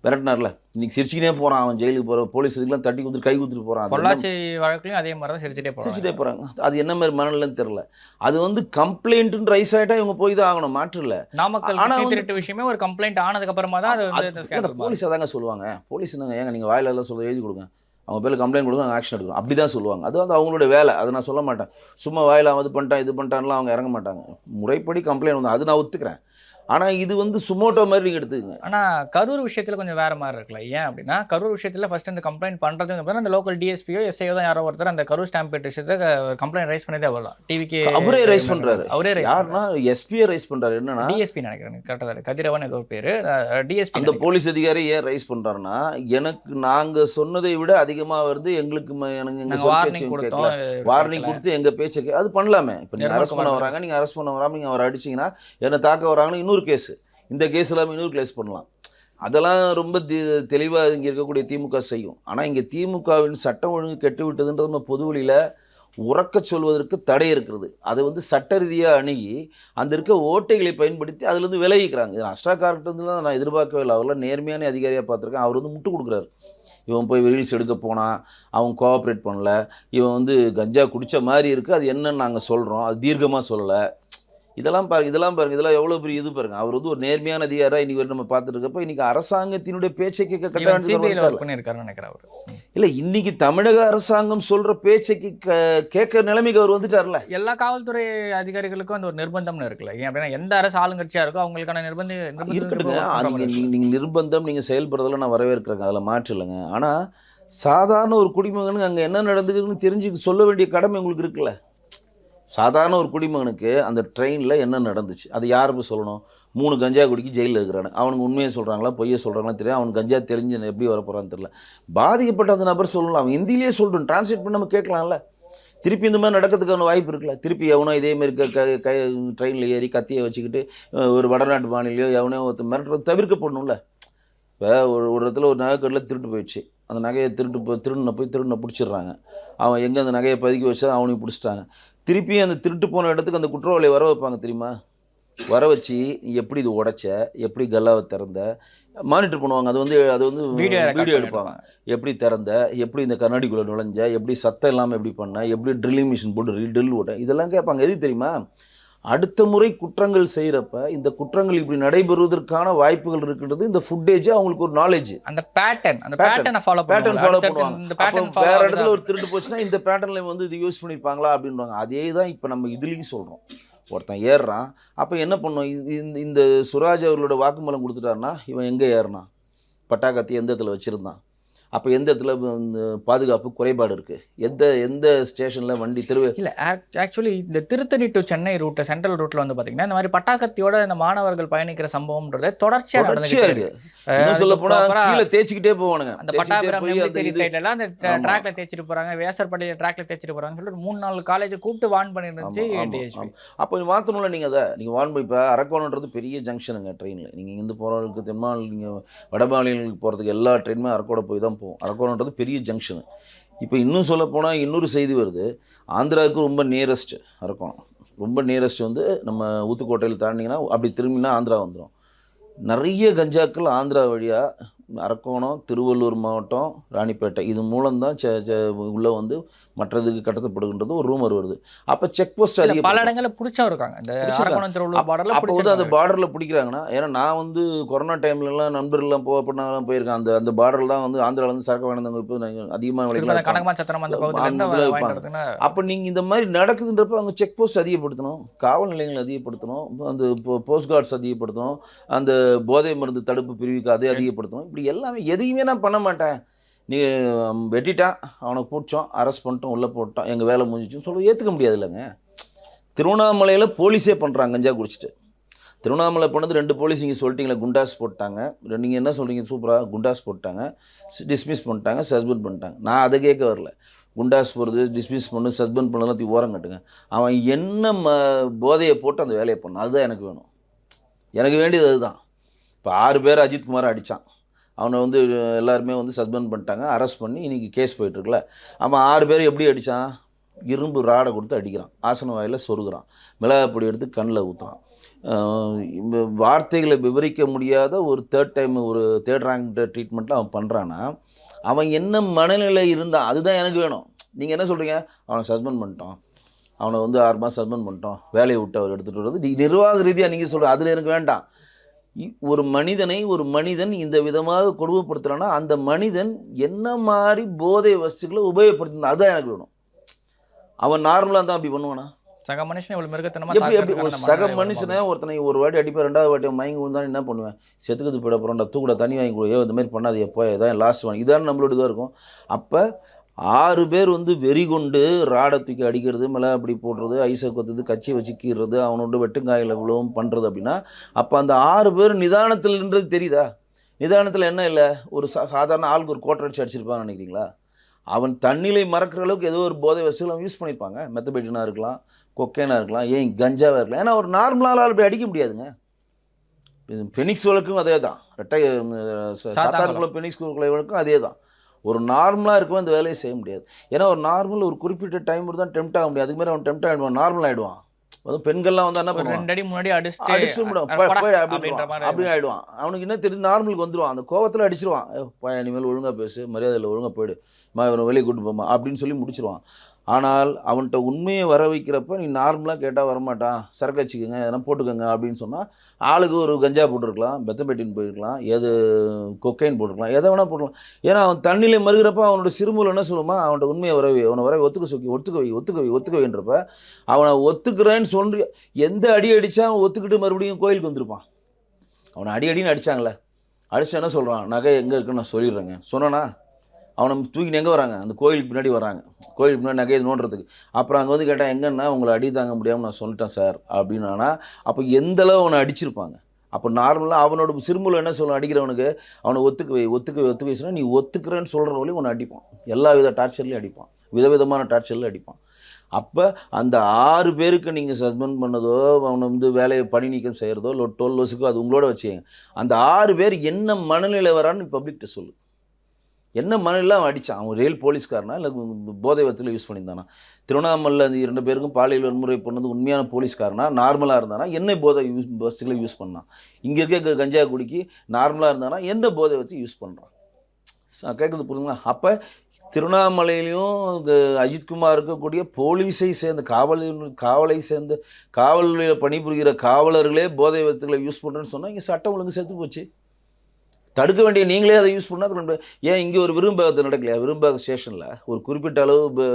மிரட்டினார்ல, இன்னைக்கு சிரிச்சுக்கினே போகிறான். அவன் ஜெயிலுக்கு போகிற போலீஸ் இதுக்கெல்லாம் தட்டி கொடுத்துட்டு கை கொடுத்துட்டு போகிறான். பொள்ளாச்சி வழக்குலையும் அதே மாதிரி தான் சிரிச்சிட்டே போகிறாங்க. அது என்ன மாதிரி மனநிலைன்னு தெரில. அது வந்து கம்ப்ளைண்ட்டுன்னு ரைஸ் ஆகிட்டா இவங்க போய் தான் ஆகணும், மாற்று இல்லை. ஆனால் திருட்டு விஷயமே ஒரு கம்ப்ளைண்ட் ஆனதுக்கப்புறமா தான் அது போலீஸ் அதாங்க சொல்லுவாங்க. போலீஸ் என்னங்க, ஏங்க நீங்கள் வாயிலெல்லாம் சொல்ல எழுதி கொடுங்க, அவங்க பேரில் கம்ப்ளைண்ட் கொடுங்க, நாங்கள் ஆக்ஷன் எடுக்கணும், அப்படி தான் சொல்லுவாங்க. அது வந்து அவங்களோட வேலை, அதை நான் சொல்ல மாட்டேன். சும்மா வாயில் அது பண்ணிட்டான் இது பண்ணிட்டான்லாம் அவங்க இறங்க மாட்டாங்க. முறைப்படி கம்ப்ளைண்ட் வந்து அது நான் ஒத்துக்கிறேன். ஆனால் இது வந்து சுமோட்டோ மாதிரி நீங்கள் எடுத்துக்கங்க. ஆனால் கரூர் விஷயத்தில் கொஞ்சம் வேறு மாதிரி இருக்குல்ல. ஏன் அப்படின்னா கரூர் விஷயத்தில் ஃபஸ்ட் அந்த கம்ப்ளைண்ட் பண்ணுறதுக்கு அந்த லோக்கல் டிஎஸ்பியோ எஸ்ஐயோ தான் யாரோ ஒருத்தர் அந்த கரூர் ஸ்டாம்பேட் விஷயத்தை கம்ப்ளைண்ட் ரைஸ் பண்ணிட்டே வரலாம். டிவிக்கு அவரே ரைஸ் பண்ணுறாரு. அவரே யாருன்னா எஸ்பியை ரைஸ் பண்ணுறாரு. என்னன்னா டிஎஸ்பி நினைக்கிறேன், கரெக்டாக கதிரவன் ஏதோ பேர் டிஎஸ்பி. அந்த போலீஸ் அதிகாரி ஏன் ரைஸ் பண்ணுறாருன்னா, எனக்கு நாங்கள் சொன்னதை விட அதிகமாக வருது, எங்களுக்கு வார்னிங் கொடுத்து எங்கள் பேச்சை அது பண்ணலாமே. இப்போ நீங்கள் அரெஸ்ட் பண்ண வராங்க, நீங்கள் அரெஸ்ட் பண்ண வராமல் நீங்கள் அவரை அடிச்சிங்கன்னா என்னை தாக்க வராங்கன்னு இன்னொரு கேஸு, இந்த கேஸ் எல்லாமே இன்னொரு கேஸ் பண்ணலாம். அதெல்லாம் ரொம்ப தெளிவாக இங்கே இருக்கக்கூடிய திமுக செய்யும். ஆனால் இங்கே திமுகவின் சட்டம் ஒழுங்கு கெட்டு விட்டதுன்றது நம்ம பொது வழியில் உறக்க சொல்வதற்கு தடை இருக்கிறது. அதை வந்து சட்ட ரீதியாக அணுகி அந்த இருக்க ஓட்டைகளை பயன்படுத்தி அதுலேருந்து விலகிக்கிறாங்க. அஷ்டா கார்ட்டெல்லாம் நான் எதிர்பார்க்கவே இல்லை. அவரெல்லாம் நேர்மையான அதிகாரியாக பார்த்துருக்கேன். அவர் வந்து முட்டு கொடுக்குறாரு. இவன் போய் ரீல்ஸ் எடுக்க போனால் அவன் கோஆப்ரேட் பண்ணல, இவன் வந்து கஞ்சா குடித்த மாதிரி இருக்குது, அது என்னன்னு நாங்கள் சொல்கிறோம், அது தீர்க்கமாக சொல்லலை. இதெல்லாம் பாருங்க, இதெல்லாம் எவ்வளோ பெரிய இது பாருங்க. அவர் வந்து ஒரு நேர்மையான அதிகாரியாக இன்றைக்கி நம்ம பார்த்துட்டு இருக்கப்போ இன்றைக்கி அரசாங்கத்தினுடைய பேச்சை கேட்க நினைக்கிறேன். இல்லை, இன்னைக்கு தமிழக அரசாங்கம் சொல்கிற பேச்சைக்கு கேட்க நிலைமைக்கு அவர் வந்துட்டார்ல. எல்லா காவல்துறை அதிகாரிகளுக்கும் அந்த ஒரு நிர்பந்தம்னு இருக்குல்ல. ஏன் அப்படின்னா எந்த அரசு ஆளுங்கட்சியாக இருக்கோ அவங்களுக்கான நிர்பந்தம் இருக்கட்டுங்க. நீங்கள் நிர்பந்தம் நீங்கள் செயல்படுறதில் நான் வரவேற்கிறேங்க, அதில் மாற்று இல்லைங்க. ஆனால் சாதாரண ஒரு குடிமகனுக்கு அங்கே என்ன நடந்துக்குதுன்னு தெரிஞ்சு சொல்ல வேண்டிய கடமை உங்களுக்கு இருக்குல்ல. சாதாரண ஒரு குடிமகனுக்கு அந்த ட்ரெயினில் என்ன நடந்துச்சு அது யாருக்கு சொல்லணும்? 3 கஞ்சா குடிக்கி ஜெயிலில் இருக்கிறானு, அவனுக்கு உண்மையை சொல்கிறாங்களா பொய்யை சொல்கிறாங்களா தெரியும். அவனுக்கு கஞ்சா தெரிஞ்சு எப்படி வரப்போகிறான்னு தெரியல. பாதிக்கப்பட்ட அந்த நபர் சொல்லலாம், அவன் ஹிந்திலேயே சொல்லணும், டிரான்ஸ்லேட் பண்ணி நம்ம கேட்கலாம்ல. திருப்பி இந்த மாதிரி நடக்கிறதுக்கான வாய்ப்பு இருக்குல்ல. திருப்பி எவனோ இதேமாரி ட்ரெயினில் ஏறி கத்தியை வச்சுக்கிட்டு ஒரு வடநாட்டு மாநிலையோ எவனோ ஒருத்தர் மிரட்டுறது தவிர்க்கப்படணும்ல. இப்போ ஒரு இடத்துல ஒரு நகைக்கடையில் திருட்டு போயிடுச்சு, அந்த நகையை திருடின பிடிச்சிடுறாங்க. அவன் எங்கே அந்த நகையை பதுக்கி வச்சா அவனையும் பிடிச்சிட்டாங்க. திருப்பி அந்த திருட்டு போன இடத்துக்கு அந்த குற்றவாளியை வர வைப்பாங்க தெரியுமா? வர வச்சு எப்படி இது உடைச்ச, எப்படி கல்லாவை திறந்த மானிட்டர் பண்ணுவாங்க. அது வந்து வீடியோ எடுப்பாங்க. எப்படி திறந்த, எப்படி இந்த கண்ணாடிக்குள்ளே நுழைஞ்ச, எப்படி சத்தம் இல்லாமல் எப்படி பண்ண, எப்படி ட்ரில்லிங் மிஷின் போட்டு ட்ரில் ஓட்ட, இதெல்லாம் கேட்பாங்க. எது தெரியுமா? அடுத்த முறை குற்றங்கள் செய்கிறப்ப இந்த குற்றங்கள் இப்படி நடைபெறுவதற்கான வாய்ப்புகள் இருக்கின்றது. இந்த ஃபுட்டேஜ் அவங்களுக்கு ஒரு நாலேஜ், அந்த பேட்டர்னை ஃபாலோ பண்ணுவாங்க. வேற இடத்துல ஒரு திருட்டு போச்சுன்னா இந்த பேட்டர்னில் வந்து இது யூஸ் பண்ணியிருப்பாங்களா அப்படின்வாங்க. அதே தான் இப்போ நம்ம இதுலேயும் சொல்கிறோம். ஒருத்தன் ஏறுறான், அப்போ என்ன பண்ணும், இந்த சுராஜ் அவர்களோட வாக்குமூலம் கொடுத்துட்டாருன்னா இவன் எங்கே ஏறினான், பட்டாக்கத்தி எந்த இடத்துல வச்சுருந்தான், அப்போ எந்த இடத்துல பாதுகாப்பு குறைபாடு இருக்குது, எந்த ஸ்டேஷனில் வண்டி இல்லை ஆக்சுவலி இந்த Tiruttani to Chennai route central ரூட்டில் வந்து பார்த்தீங்கன்னா இந்த மாதிரி பட்டாக்கத்தியோட இந்த மாணவர்கள் பயணிக்கிற சம்பவம்ன்றது தொடர்ச்சியாக தொடர்ச்சியாக இருக்குது. சொல்ல போனால் கீழே தேய்ச்சிக்கிட்டே போவானுங்க. அந்த பட்டாபுரம் சைட்லாம் அந்த ட்ராக்ல தேய்ச்சிட்டு போகிறாங்க, வேசர்பள்ளியில் ட்ராக்ல தேய்ச்சிட்டு போகிறாங்கன்னு சொல்லிட்டு 3-4 காலேஜ் கூப்பிட்டு வார்ன் பண்ணிருந்துச்சு டிஎஸ்பி. அப்போ மாற்றணும்ல நீங்கள் நீங்கள் வார்ன் பண்ணி. இப்போ அரக்கோணன்றது பெரிய ஜங்ஷனுங்க ட்ரெயினில். நீங்கள் இருந்து போகிறவங்களுக்கு தென்மாநில நீங்கள் வட மாநிலங்களுக்கு போகிறதுக்கு எல்லா ட்ரெயினுமே அரக்கோணம் போய் தான் போகும். அரக்கோணன்றது பெரிய ஜங்ஷனு. இப்போ இன்னும் சொல்ல போனால் இன்னொரு செய்தி வருது, ஆந்திராவுக்கு ரொம்ப நியரஸ்ட் அரக்கோணம். ரொம்ப நியரஸ்ட் வந்து நம்ம ஊத்துக்கோட்டையில் தாண்டிங்கன்னா அப்படி திரும்பினா ஆந்திரா வந்துடும். நிறைய கஞ்சாக்கள் ஆந்திரா வழியாக அரக்கோணம், திருவள்ளூர் மாவட்டம், ராணிப்பேட்டை இது மூலம்தான் உள்ளே வந்து மற்றதுக்கு கடத்தப்படுகின்றது ஒரு ரூமர் வருது. அப்போ செக் போஸ்ட் அதிகம் பல இடங்களில் பிடிச்சா இருக்காங்க. இந்த அரக்கோணம் திருவள்ளூர் பார்டரில் அப்போ வந்து அந்த பார்டரில் பிடிக்கிறாங்கன்னா, ஏன்னா நான் வந்து கொரோனா டைம்லலாம் நண்பர்கள்லாம் பண்ணாலும் போயிருக்கேன். அந்த பார்டரில் தான் வந்து ஆந்திராவிலேருந்து சரக்கு வாங்கினவங்க இப்போ அதிகமாக வைப்பாங்க. அப்போ நீங்கள் இந்த மாதிரி நடக்குதுன்றப்ப அவங்க செக் போஸ்ட் அதிகப்படுத்தணும், காவல் நிலையங்கள் அதிகப்படுத்தணும், அந்த போஸ்ட் கார்ட்ஸ் அதிகப்படுத்தணும், அந்த போதை மருந்து தடுப்பு பிரிவுக்கு அதை அதிகப்படுத்தணும். இப்படி எல்லாமே எதையுமே நான் பண்ண மாட்டேன். நீ வெட்டிட்டான், அவனை பிடிச்சோம், அரெஸ்ட் பண்ணிட்டோம், உள்ளே போட்டோம், எங்கள் வேலை முடிஞ்சிச்சுன்னு சொல்ல ஏற்றுக்க முடியாது இல்லைங்க. திருவண்ணாமலையில் போலீஸே பண்ணுறாங்க கஞ்சா குடிச்சிட்டு. திருவண்ணாமலை பண்ணது 2 போலீஸ் நீங்கள் சொல்லிட்டீங்களே குண்டாஸ் போட்டாங்க. நீங்கள் என்ன சொல்கிறீங்க, சூப்பராக குண்டாஸ் போட்டாங்க, டிஸ்மிஸ் பண்ணிட்டாங்க, சஸ்பெண்ட் பண்ணிட்டாங்க. நான் அதை கேட்க வரல. குண்டாஸ் போகிறது, டிஸ்மிஸ் பண்ணு, சஸ்பெண்ட் பண்ணலாம் ஓரம் கட்டுங்க. அவன் என்ன போதையை போட்டு அந்த வேலையை பண்ணான், அதுதான் எனக்கு வேணும். எனக்கு வேண்டியது அதுதான். இப்போ 6 பேர் அஜித்குமாரை அடித்தான், அவனை வந்து எல்லாருமே வந்து சஸ்பெண்ட் பண்ணிட்டாங்க, அரெஸ்ட் பண்ணி இன்றைக்கி கேஸ் போயிட்டுருக்குல்ல. அவன் 6 பேர் எப்படி அடித்தான், இரும்பு ராடை கொடுத்து அடிக்கிறான், ஆசன வாயில் சொருகிறான், மிளகாப்பொடி எடுத்து கண்ணில் ஊற்றுறான். வார்த்தைகளை விவரிக்க முடியாத ஒரு தேர்ட் ரேங்க் ட்ரீட்மெண்ட்டில் அவன் பண்ணுறான்னா அவன் என்ன மனநிலை இருந்தான், அதுதான் எனக்கு வேணும். நீங்கள் என்ன சொல்கிறீங்க, அவனை சஸ்பெண்ட் பண்ணிட்டோம், அவனை வந்து 6 மாதம் சஸ்பெண்ட் பண்ணிட்டோம், வேலையை விட்டு அவர் எடுத்துகிட்டு வர்றது நிர்வாக ரீதியாக நீங்கள் சொல்கிற அதில் எனக்கு வேண்டாம். ஒரு மனிதன் இந்த விதமாக கொடுமைப்படுத்துறான்னா அந்த மனிதன் என்ன மாதிரி போதை வஸ்துக்களை உபயோகப்படுத்தினா அதுதான் எனக்கு வேணும். அவன் நார்மலாக தான் அப்படி பண்ணுவானா? சக மனுஷன் இவ்வளோ மிருகத்தனமா எப்படி ஒரு சக மனுஷனை ஒருத்தனை ஒரு வாட்டி அடிப்பேன், 2வது வாட்டி மயங்கி விழுந்தாலும் என்ன பண்ணுவேன், செத்துக்குது போயிட போகிறோம்டா, தூக்கூட தண்ணி வாங்கி கொடுயோ, இந்த மாதிரி பண்ணாது எப்போ இதான் லாஸ்ட் வாங்கி இதான் நம்மளோட இதாக இருக்கும். அப்போ 6 பேர் வந்து வெறி கொண்டு ராடை தூக்கி அடிக்கிறது, மேலே அப்படி போடுறது, ஐஸை கொத்துறது, கச்சி வச்சு கீறுறது, அவனோட வெட்டுங்காயில் விழவும் பண்ணுறது அப்படின்னா அப்போ அந்த 6 பேர் நிதானத்தில்ன்றது தெரியுதா? நிதானத்தில் என்ன இல்லை, ஒரு சாதாரண ஆளுக்கு ஒரு கோட்டை அடிச்சு அடிச்சிருப்பான்னு நினைக்கிறீங்களா? அவன் தண்ணிலை மறக்கிற அளவுக்கு ஏதோ ஒரு போதை வசதிகள் அவன் யூஸ் பண்ணியிருப்பாங்க. மெத்தபெட்டினாக இருக்கலாம், கொக்கைனாக இருக்கலாம், ஏன் கஞ்சாவாக இருக்கலாம். ஏன்னா ஒரு நார்மலாக அப்படி அடிக்க முடியாதுங்க. பெனிக்ஸ் வழக்கும் அதே தான், சாத்தான்குளம் பெனிக்ஸ் வழக்கும் அதே தான். ஒரு நார்மலாக இருக்கவன் இந்த வேலையை செய்ய முடியாது. ஏன்னா ஒரு நார்மல் ஒரு குறிப்பிட்ட டைம் தான் டெம்ப்ட் ஆக முடியாது. அதுக்கு மாதிரி அவன் டெம்ப்ட் ஆகிடுவான், நார்மல் ஆகிடுவான். அதுவும் பெண்கள்லாம் வந்து என்ன பண்ணுவான், 2 அடி முன்னாடி அடிச்சுட்டு அப்படி ஆகிடுவான். அவனுக்கு என்ன தெரியும், நார்மலுக்கு வந்துடுவான், அந்த கோவத்தில் அடிச்சிருவான், இனிமேல் ஒழுங்காக பேசு, மரியாதையில் ஒழுங்காக போயிடு, இவனை வெளியே கூட்டு போமா அப்படின்னு சொல்லி முடிச்சிருவான். ஆனால் அவன்கிட்ட உண்மையை வர வைக்கிறப்ப நீ நார்மலாக கேட்டால் வரமாட்டான், சரக்கு வச்சுக்கோங்க எதனா போட்டுக்கோங்க அப்படின்னு சொன்னால் ஆளுக்கு ஒரு கஞ்சா போட்டிருக்கலாம், பெத்தபெட்டின்னு போயிருக்கலாம், கொக்கைன் போட்டிருக்கலாம், எதை வேணால் போட்டுக்கலாம். ஏன்னா அவன் தண்ணியில் மறுகிறப்ப அவனோட சிறுமுல என்ன சொல்லுமா, அவன்கிட்ட உண்மையை அவனை வரவே ஒத்துக்க வைன்றப்ப அவனை ஒத்துக்கிறேன்னு சொல்லி எந்த அடி அடித்தா அவன் ஒத்துக்கிட்டு மறுபடியும் கோயிலுக்கு வந்திருப்பான். அவனை அடின்னு அடித்தாங்களே, அடித்தா என்ன சொல்கிறான், நகை எங்கே இருக்குன்னு நான் சொல்லிடுறேங்க சொன்னானா, அவனை தூக்கின்னு எங்கே வராங்க, அந்த கோயிலுக்கு பின்னாடி வராங்க, கோயிலுக்கு பின்னாடி நகையை நோண்டுறதுக்கு. அப்புறம் அங்கே வந்து கேட்டால் எங்கன்னா உங்களை அடி தாங்க முடியாமல் நான் சொல்லிட்டேன் சார் அப்படின்னா, அப்போ எந்தளவு அவனை அடிச்சிருப்பாங்க. அப்போ நார்மலாக அவனோட சிறுமுல என்ன சொல்ல அடிக்கிறவனுக்கு, அவனை ஒத்துக்க வை சொன்னால் நீ ஒத்துக்கிறேன்னு சொல்கிற வரையும் அவனை அடிப்பான், எல்லா வித டார்ச்சர்லையும் அடிப்பான், விதவிதமான டார்ச்சரில் அடிப்பான். அப்போ அந்த 6 பேருக்கு நீங்கள் சஸ்பெண்ட் பண்ணதோ, அவனை வந்து வேலையை பணி நீக்கம் செய்கிறதோ, டோல் லோஸுக்கோ அது உங்களோட வச்சுக்கங்க. அந்த 6 பேர் என்ன மனநிலை வரான்னு பப்ளிக்கிட்ட சொல்லு. என்ன மனநிலை அவன் அடித்தான், அவன் ரியல் போலீஸ்காரனா இல்லை போதை வத்தில் யூஸ் பண்ணியிருந்தானா? திருவண்ணாமலையில் அந்த 2 பேருக்கும் பாலியல் வன்முறை பண்ணது உண்மையான போலீஸ்காரனா, நார்மலாக இருந்தானா, என்ன போதை வஸ்துகளை யூஸ் பண்ணான்? இங்கே இருக்க கஞ்சா குடிக்கு நார்மலாக இருந்தானா எந்த போதை வச்சு யூஸ் பண்ணுறான்? கேட்குறது புரியுதுங்களா? அப்போ திருவண்ணாமலையிலையும் அஜித்குமார் இருக்கக்கூடிய போலீஸை சேர்ந்த காவலில் பணிபுரிகிற காவலர்களே போதை வத்துக்களை யூஸ் பண்ணுறேன்னு சொன்னால் இங்கே சட்டம் ஒழுங்கு செத்து போச்சு. தடுக்க வேண்டிய நீங்களே அதை யூஸ் பண்ணால் ஏன் இங்கே ஒரு விரும்பாகத்தை நடக்கலையா? விரும்பாக ஸ்டேஷனில் ஒரு குறிப்பிட்ட அளவு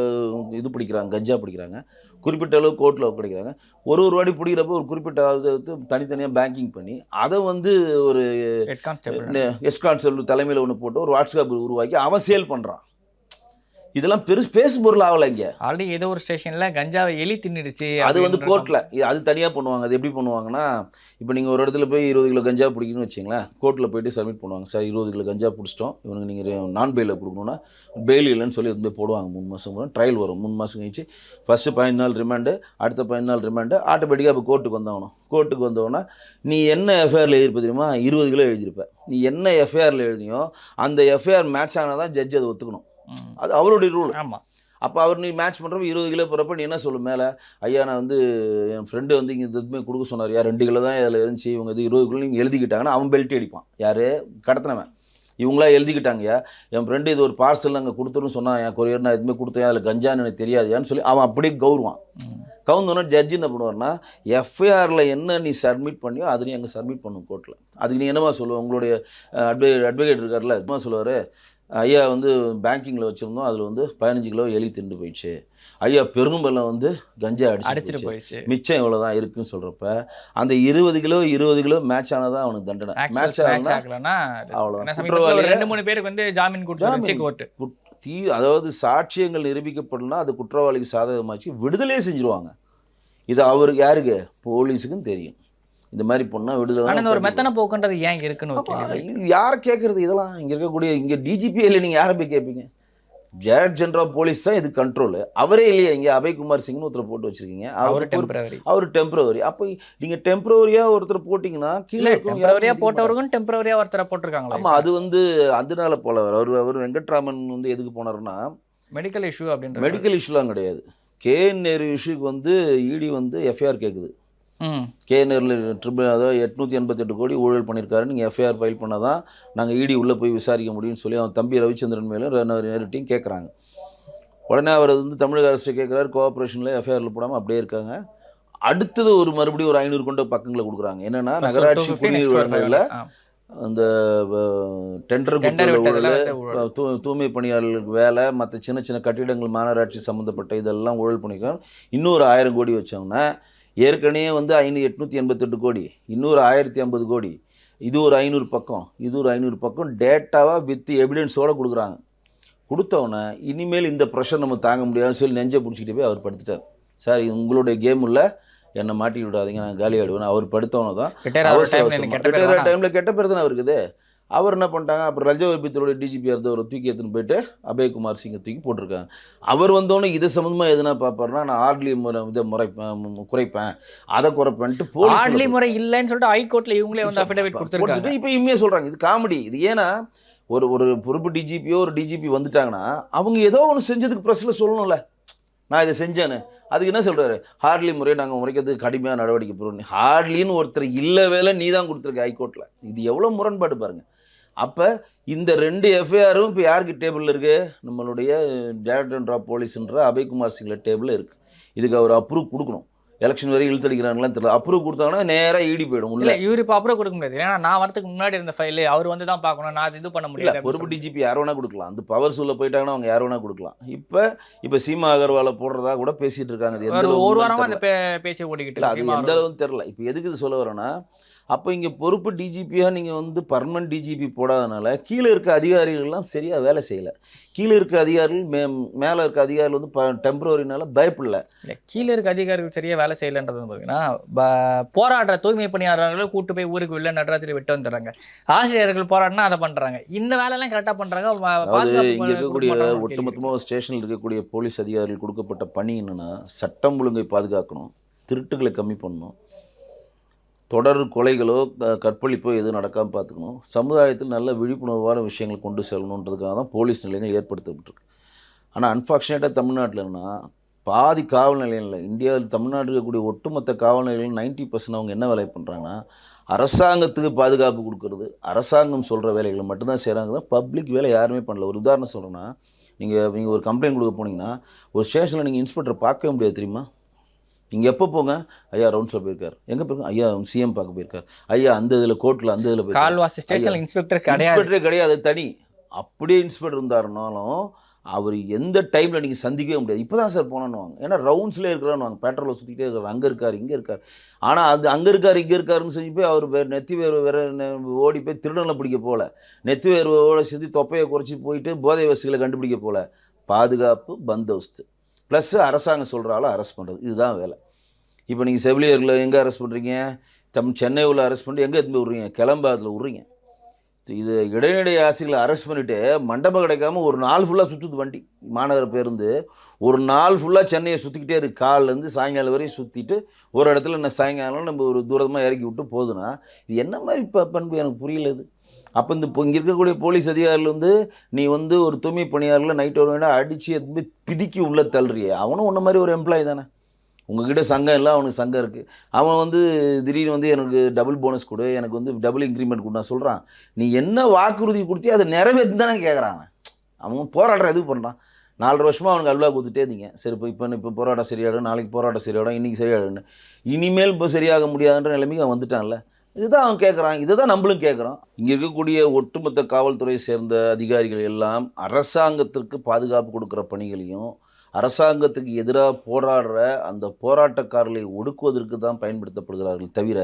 இது பிடிக்கிறாங்க, கஞ்சா பிடிக்கிறாங்க, குறிப்பிட்ட அளவு கோர்ட்டில் கிடைக்கிறாங்க. ஒரு வாட்டி பிடிக்கிறப்போ ஒரு குறிப்பிட்ட அது தனித்தனியாக பேங்கிங் பண்ணி அதை வந்து ஒரு ஹெட் கான்ஸ்டபிள் எஸ் கான்ஸ்டபிள் தலைமையில் ஒன்று போட்டு ஒரு வாட்ஸ்அப் உருவாக்கி அவன் சேல் பண்ணுறான். இதெல்லாம் பேசு பொருள் ஆகலை. இங்கே ஆல்ரெடி ஏதோ ஒரு ஸ்டேஷனில் கஞ்சாவை எலி தின்னுடுச்சு. அது வந்து கோர்ட்டில் அது தனியாக பண்ணுவாங்க. அது எப்படி பண்ணுவாங்கன்னா, இப்போ நீங்கள் ஒரு இடத்துல போய் 20 கிலோ கஞ்சா பிடிக்கணும்னு வச்சிங்களேன், கோர்ட்டில் போய்ட்டு சப்மிட் பண்ணுவாங்க. சார் 20 கிலோ கஞ்சா பிடிச்சிட்டோம், இவனுக்கு நீங்கள் நான் பெயிலில் கொடுக்கணுன்னா பெயில் இல்லைன்னு சொல்லி வந்து போடுவாங்க. 3 மாதம் ட்ரையல் வரும். 3 மாதம் கழிச்சு ஃபஸ்ட்டு 15 நாள் ரிமாண்டு, அடுத்த 15 நாள் ரிமாண்டு, ஆட்டோமேட்டிக்காக இப்போ கோர்ட்டுக்கு வந்தாகணும். கோர்ட்டுக்கு வந்தவொன்னா நீ என்ன எஃப்ஐஆரில் எழுதியிருப்ப தெரியுமா? 20 கிலோ எழுதியிருப்ப. நீ என்ன எஃப்ஐஆரில் எழுதினியோ அந்த எஃப்ஐஆர் மேட்ச் ஆனால் தான் ஜட்ஜ் அதை ஒத்துக்கணும். அது அவருடைய ரூல். ஆமாம். அப்போ அவர் நீ மேட்ச் பண்ணுறப்ப 20 கிலோ போகிறப்ப நீ என்ன சொல்லு மேலே, ஐயா நான் வந்து என் ஃப்ரெண்டு வந்து இங்கே எதுவுமே கொடுக்க சொன்னார், யார் 2 கிலோ தான் இதில் இருந்துச்சு, இவங்க இது 20 கிலோ நீங்கள் எழுதிக்கிட்டாங்கன்னா அவன் பெல்ட்டி அடிப்பான். யார் கடத்தினவன்? இவங்களா எழுதிக்கிட்டாங்கய்யா, என் ஃப்ரெண்டு இது ஒரு பார்சல் அங்கே கொடுத்துருன்னு சொன்னான், என் கொரியர் நான் எதுவுமே கொடுத்தேன், அதில் கஞ்சான்னு எனக்கு தெரியாதுயான்னு சொல்லி அவன் அப்படியே கவுருவான். கவுந்தோன்னா ஜட்ஜி என்ன பண்ணுவார்னா, எஃப்ஐஆரில் என்ன நீ சப்மிட் பண்ணியோ அதை நீ அங்கே சப்மிட் பண்ணும் கோர்ட்டில். அதுக்கு நீ என்னமா சொல்லுவோம்? உங்களுடைய அட்வொகேட் இருக்கார்ல, என்ன சொல்லுவார், ஐயா வந்து பேங்கிங்கில் வச்சுருந்தோம், அதில் வந்து 15 கிலோ எலி திண்டு போயிடுச்சு, ஐயா பெரும்பெல்லாம் வந்து கஞ்சா அடிச்சுட்டு போயிடுச்சு, மிச்சம் இவ்வளோ தான் இருக்குன்னு சொல்கிறப்ப அந்த 20 கிலோ மேட்ச் ஆனதான் அவனுக்கு தண்டனை. மேட்ச் ஆகலைன்னா அவ்வளோதான். 2-3 பேருக்கு வந்து ஜாமீன் கொடுத்து கோர்ட்டு அதாவது சாட்சியங்கள் நிரூபிக்கப்படலாம், அது குற்றவாளிக்கு சாதகமாச்சு விடுதலையே செஞ்சுருவாங்க. இது அவருக்கு யாருக்கு? போலீஸுக்கும் தெரியும். இந்த மாதிரி பொண்ணால் விடுதலை. ஒரு மெத்தனை போக்குன்றது ஏன் இருக்குன்னு யாரை கேட்குறது? இதெல்லாம் இங்கே இருக்கக்கூடிய இங்கே டிஜிபி இல்லை, நீங்கள் யாரை போய் கேட்பீங்க? டைரக்டர் ஜெனரல் ஆஃப் போலீஸ் தான் இது கண்ட்ரோலு. அவரே இல்லையா? இங்கே அபய்குமார் சிங்னு ஒருத்தர் போட்டு வச்சிருக்கீங்க, அவர் டெம்பரவரி. அப்போ நீங்கள் டெம்பரவரியாக ஒருத்தர் போட்டிங்கன்னா கீழே போட்டவருக்கும் டெம்பரவரியாக ஒருத்தரை போட்டிருக்காங்க. ஆமாம், அது வந்து அதனால போல அவர் வெங்கட்ராமன் வந்து எதுக்கு போனார்னா மெடிக்கல் இஷ்யூ அப்படின்ற. மெடிக்கல் இஷ்யூலாம் கிடையாது. KN நேரு இஷ்யூக்கு வந்து இடி வந்து எஃப்ஐஆர் கேட்குது. KN நேரு அதாவது 888 கோடி ஊழல் பண்ணியிருக்காரு, நீங்கள் எஃப்ஐஆர் ஃபைல் பண்ணால் தான் நாங்கள் இடி உள்ளே போய் விசாரிக்க முடியும்னு சொல்லி அவன் தம்பி ரவிச்சந்திரன் மேலும் நேருட்டையும் கேட்குறாங்க. உடனே அவர் வந்து தமிழக அரசு கேட்குறாரு, கோஆப்ரேஷனில் எஃப்ஐஆரில் போடாமல் அப்படியே இருக்காங்க. அடுத்தது ஒரு மறுபடியும் ஒரு 500 கொண்ட பக்கங்களை கொடுக்குறாங்க. என்னென்னா நகராட்சி குடிநீர் வழங்கல அந்த டெண்டர் தூய்மை பணியாளர்களுக்கு வேலை, மற்ற சின்ன சின்ன கட்டிடங்கள் மாநகராட்சி சம்மந்தப்பட்ட இதெல்லாம் ஊழல் பண்ணியிருக்காங்க. இன்னொரு 1000 கோடி வச்சோம்னா ஏற்கனவே வந்து 888 கோடி, இன்னொரு 1050 கோடி, இது ஒரு 500 பக்கம், இது ஒரு 500 பக்கம் டேட்டாவாக வித் எவிடன்ஸோடு கொடுக்குறாங்க. கொடுத்தவொன்னே இனிமேல் இந்த ப்ரெஷர் நம்ம தாங்க முடியாதுன்னு சொல்லி நெஞ்சை பிடிச்சிக்கிட்டு போய் அவர் படுத்துட்டார். சார் இது உங்களுடைய கேம் இல்லை, என்னை மாட்டி விடாதீங்க, நான் காலி ஆகிடுவேன். அவர் படுத்தவனை தான் டைமில் கெட்ட பேர் தானே இருக்குது. அவர் என்ன பண்ணிட்டாங்க, அப்புறம் ரஜவர்பித்தோட டிஜிபியாக இருந்தவர் தூக்கி எடுத்துன்னு போயிட்டு அபய்குமார் சிங்கை தூக்கி போட்டிருக்காங்க. அவர் வந்தோடனே இது சம்மந்தமாக எதுனா பார்ப்பாருன்னா, நான் ஆர்ட்லி முறை இதை குறைப்பேன், அதை குறைப்பேன்ட்டு போலீஸ் ஆர்ட்லி முறை இல்லைன்னு சொல்லிட்டு ஹைகோர்ட்டில் இவங்களே வந்து அஃபிடவிட் கொடுத்துட்டு இப்போ இனிமே சொல்கிறாங்க. இது காமெடி. இது ஏன்னா ஒரு பொறுப்பு டிஜிபியோ ஒரு டிஜிபி வந்துட்டாங்கன்னா அவங்க ஏதோ ஒன்று செஞ்சதுக்கு ப்ரெஸ்ஸில் சொல்லணும்ல, நான் இதை செஞ்சேன்னு. அதுக்கு என்ன சொல்கிறாரு, ஹார்ட்லி முறையை நாங்கள் முறைக்கிறதுக்கு கடுமையாக நடவடிக்கை போடுறோம். ஹார்ட்லின்னு ஒருத்தர் இல்லை வேலை நீ தான் கொடுத்துருக்க ஹைகோர்ட்டில். இது எவ்வளோ முரண்பாடு பாருங்கள். அப்போ இந்த 2 எஃப்ஐஆரும் இப்போ யாருக்கு டேபிளில் இருக்குது? நம்மளுடைய டைரக்டர் ஜெனரல் ஆஃப் போலீஸ்ன்ற அபய்குமார் சிங்கில் டேபிளில் இருக்குது. இதுக்கு அவர் அப்ரூவ் கொடுக்கணும். எலெக்ஷன் வரைக்கும் இழுத்தடிக்கிறாங்களான்னு தெரியல. அப்ரூவ் கொடுத்தாங்கன்னா நேராக இடி போயிடும். இல்லை இவர் இப்போ அப்ரூவ் கொடுக்க முடியாது, ஏன்னா நான் வரதுக்கு முன்னாடி இருந்த ஃபைல் அவர் வந்து தான் பார்க்கணும், நான் இது பண்ண முடியல. பொறுப்பு டிஜிபி யார் வேணா கொடுக்கலாம், அந்த பவர் சூழல போயிட்டாங்கன்னா அவங்க யார் வேணா கொடுக்கலாம். இப்போ சீமா அகர்வாலை போடுறதா கூட பேசிட்டு இருக்காங்க. ஒரு வாரமாக அந்த பேச்சை ஓடிக்கிட்டு அது எந்த அளவுன்னு தெரியல. இப்போ எதுக்கு இது சொல்ல வரேன்னா, அப்போ இங்கே பொறுப்பு டிஜிபியாக நீங்கள் வந்து பர்மனன்ட் டிஜிபி போடாதனால கீழே இருக்க அதிகாரிகள்லாம் சரியாக வேலை செய்யலை. கீழே இருக்க அதிகாரிகள் மேலே இருக்க அதிகாரிகள் வந்து டெம்பரரினால பயப்படல. இல்லை கீழே இருக்க அதிகாரிகள் சரியாக வேலை செய்யலைன்றது பார்த்தீங்கன்னா, போராடுற தூய்மை பணியாளர்களை கூட்டு போய் ஊருக்கு வெளில நடராத்திரி விட்டு வந்துடுறாங்க. ஆசிரியர்கள் போராடினா அதை பண்ணுறாங்க. இந்த வேலையெல்லாம் கரெக்டாக பண்ணுறாங்க. இங்கே இருக்கக்கூடிய ஒட்டுமொத்தமாக ஸ்டேஷனில் இருக்கக்கூடிய போலீஸ் அதிகாரிகள் கொடுக்கப்பட்ட பணி என்னென்னா, சட்டம் ஒழுங்கை பாதுகாக்கணும், திருட்டுகளை கம்மி பண்ணணும், தொடர் கொலைகளோ கற்பழிப்போ எதுவும் நடக்காமல் பார்த்துக்கணும், சமுதாயத்தில் நல்ல விழிப்புணர்வான விஷயங்கள் கொண்டு செல்லணுன்றதுக்காக தான் போலீஸ் நிலையங்கள் ஏற்படுத்தப்பட்டிருக்கு. ஆனால் அன்ஃபார்ச்சுனேட்டாக தமிழ்நாட்டில்னா பாதி காவல் நிலையங்கள், இந்தியாவில் தமிழ்நாட்டில் இருக்கக்கூடிய ஒட்டுமொத்த காவல் நிலையங்கள் 90% அவங்க என்ன வேலை பண்ணுறாங்கன்னா, அரசாங்கத்துக்கு பாதுகாப்பு கொடுக்கறது, அரசாங்கம் சொல்கிற வேலைகளை மட்டும்தான் செய்கிறாங்க. தான் பப்ளிக் வேலை யாருமே பண்ணல. ஒரு உதாரணம் சொல்கிறேன்னா, நீங்கள் ஒரு கம்ப்ளைண்ட் கொடுக்க போனீங்கன்னா ஒரு ஸ்டேஷனில் நீங்கள் இன்ஸ்பெக்டரை பார்க்கவே முடியாது தெரியுமா? நீங்கள் எப்போ போங்க, ஐயா ரவுண்ட்ஸில் போயிருக்கார், எங்கே போயிருக்கோம், ஐயா சிஎம் பார்க்க போயிருக்கார், ஐயா அந்த இதில் கோர்ட்டில் அந்த இதில் போயிருக்கார். கால்வாசி ஸ்டேஷனில் இன்ஸ்பெக்டர் கிடையாது. இன்ஸ்பெக்டரே கிடையாது, தனி. அப்படியே இன்ஸ்பெக்டர் இருந்தாருனாலும் அவர் எந்த டைமில் நீங்கள் சந்திக்கவே முடியாது. இப்போ தான் சார் போனோன்னுவாங்க, ஏன்னா ரவுண்ட்ஸ்லேயே இருக்கிறான்னு பேட்ரோலில் சுற்றிக்கிட்டே இருக்கார், அங்கே இருக்கார் இங்கே இருக்கார். ஆனால் அது அங்கே இருக்கார் இங்கே இருக்காருன்னு சொல்லி போய் அவர் நெத்தி வேர்வை வேற ஓடி போய் திருடனை பிடிக்க போகல, நெத்தி வேர்வோட சேர்த்து தொப்பையை குறைச்சி போயிட்டு போதை வசதிகளை கண்டுபிடிக்க போகல. பாதுகாப்பு, பந்தோஸ்து ப்ளஸ் அரசாங்கம் சொல்கிறாலும் அரெஸ்ட் பண்ணுறது, இதுதான் வேலை. இப்போ நீங்கள் செவிலியர்களை எங்கே அரெஸ்ட் பண்ணுறீங்க, சென்னை உள்ள அரெஸ்ட் பண்ணி எங்கே எடுத்து விட்றீங்க, கிளம்பாத்தில் விட்றீங்க. இது இடைநிலை ஆசிரியர்களை அரெஸ்ட் பண்ணிவிட்டு மண்டபம் கிடைக்காம ஒரு நாள் ஃபுல்லாக சுற்றுது வண்டி, மாநகர பேருந்து ஒரு நாள் ஃபுல்லாக சென்னையை சுற்றிக்கிட்டே இருக்குது, காலிலேருந்து சாயங்காலம் வரையும் சுற்றிட்டு ஒரு இடத்துல என்ன சாயங்காலம் நம்ம ஒரு தூரமாக இறக்கி விட்டு போகுதுன்னா இது என்ன மாதிரி பண்பு எனக்கு புரியல இது. அப்போ இங்கே இருக்கக்கூடிய போலீஸ் அதிகாரிகள் வந்து நீ வந்து ஒரு தூய்மை பணியாளர்கள் நைட் ஒரு வேண்டாம் அடித்து எதுவுமே பிதிக்கி உள்ளே தள்ளுறியே, அவனும் உன்ன மாதிரி ஒரு எம்ப்ளாயி தானே, உங்ககிட்ட சங்கம் இல்லை, அவனுக்கு சங்கம் இருக்குது. அவன் வந்து திடீர்னு வந்து எனக்கு டபுள் போனஸ் கொடு, எனக்கு வந்து டபுள் இன்க்ரிமெண்ட் கொடு நான் சொல்கிறான். நீ என்ன வாக்குறுதி கொடுத்தி அதை நிறைவேற்றி தானே கேட்குறான். அவன் போராட்டம் எதுக்கு பண்ணுறான். 4 வருஷமாக அவனுக்கு அல்வா கொடுத்துட்டே இருந்தீங்க, சரி இப்போ போராட்டம் சரியாடும், நாளைக்கு போராட்டம் சரியாடும், இன்றைக்கி சரியாடுன்னு, இனிமேல் இப்போ சரியாக முடியாதுன்ற நிலைமைக்கு அவன் வந்துட்டான்ல. இதுதான் அவன் கேட்குறான், இதை தான் நம்மளும் கேட்குறோம். இங்கே இருக்கக்கூடிய ஒட்டுமொத்த காவல்துறையை சேர்ந்த அதிகாரிகள் எல்லாம் அரசாங்கத்திற்கு பாதுகாப்பு கொடுக்குற பணிகளையும் அரசாங்கத்துக்கு எதிராக போராடுற அந்த போராட்டக்காரர்களை ஒடுக்குவதற்கு தான் பயன்படுத்தப்படுகிறார்கள் தவிர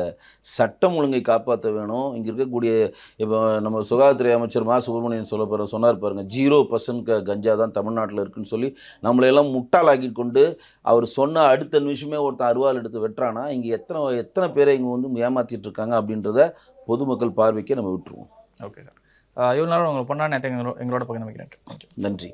சட்டம் ஒழுங்கை காப்பாற்ற வேணும். இங்கே இருக்கக்கூடிய இப்போ நம்ம சுகாதாரத்துறை அமைச்சர் மா சுப்பிரமணியன் சொன்னார் பாருங்கள், 0% கஞ்சா தான் தமிழ்நாட்டில் இருக்குன்னு சொல்லி நம்மளையெல்லாம் முட்டாளாக்கி கொண்டு அவர் சொன்ன அடுத்த நிமிஷமே ஒருத்தன் அருவாள் எடுத்து வெட்டுறானா, இங்கே எத்தனை பேரை இங்கே வந்து ஏமாற்றிட்டு இருக்காங்க அப்படின்றத பொதுமக்கள் பார்வைக்கு நம்ம விட்டுருவோம். ஓகே சார், இவ்வளோ நேரம் உங்களை பொண்ணான எங்களோட பகிர்ந்து வைக்கிறேன். நன்றி.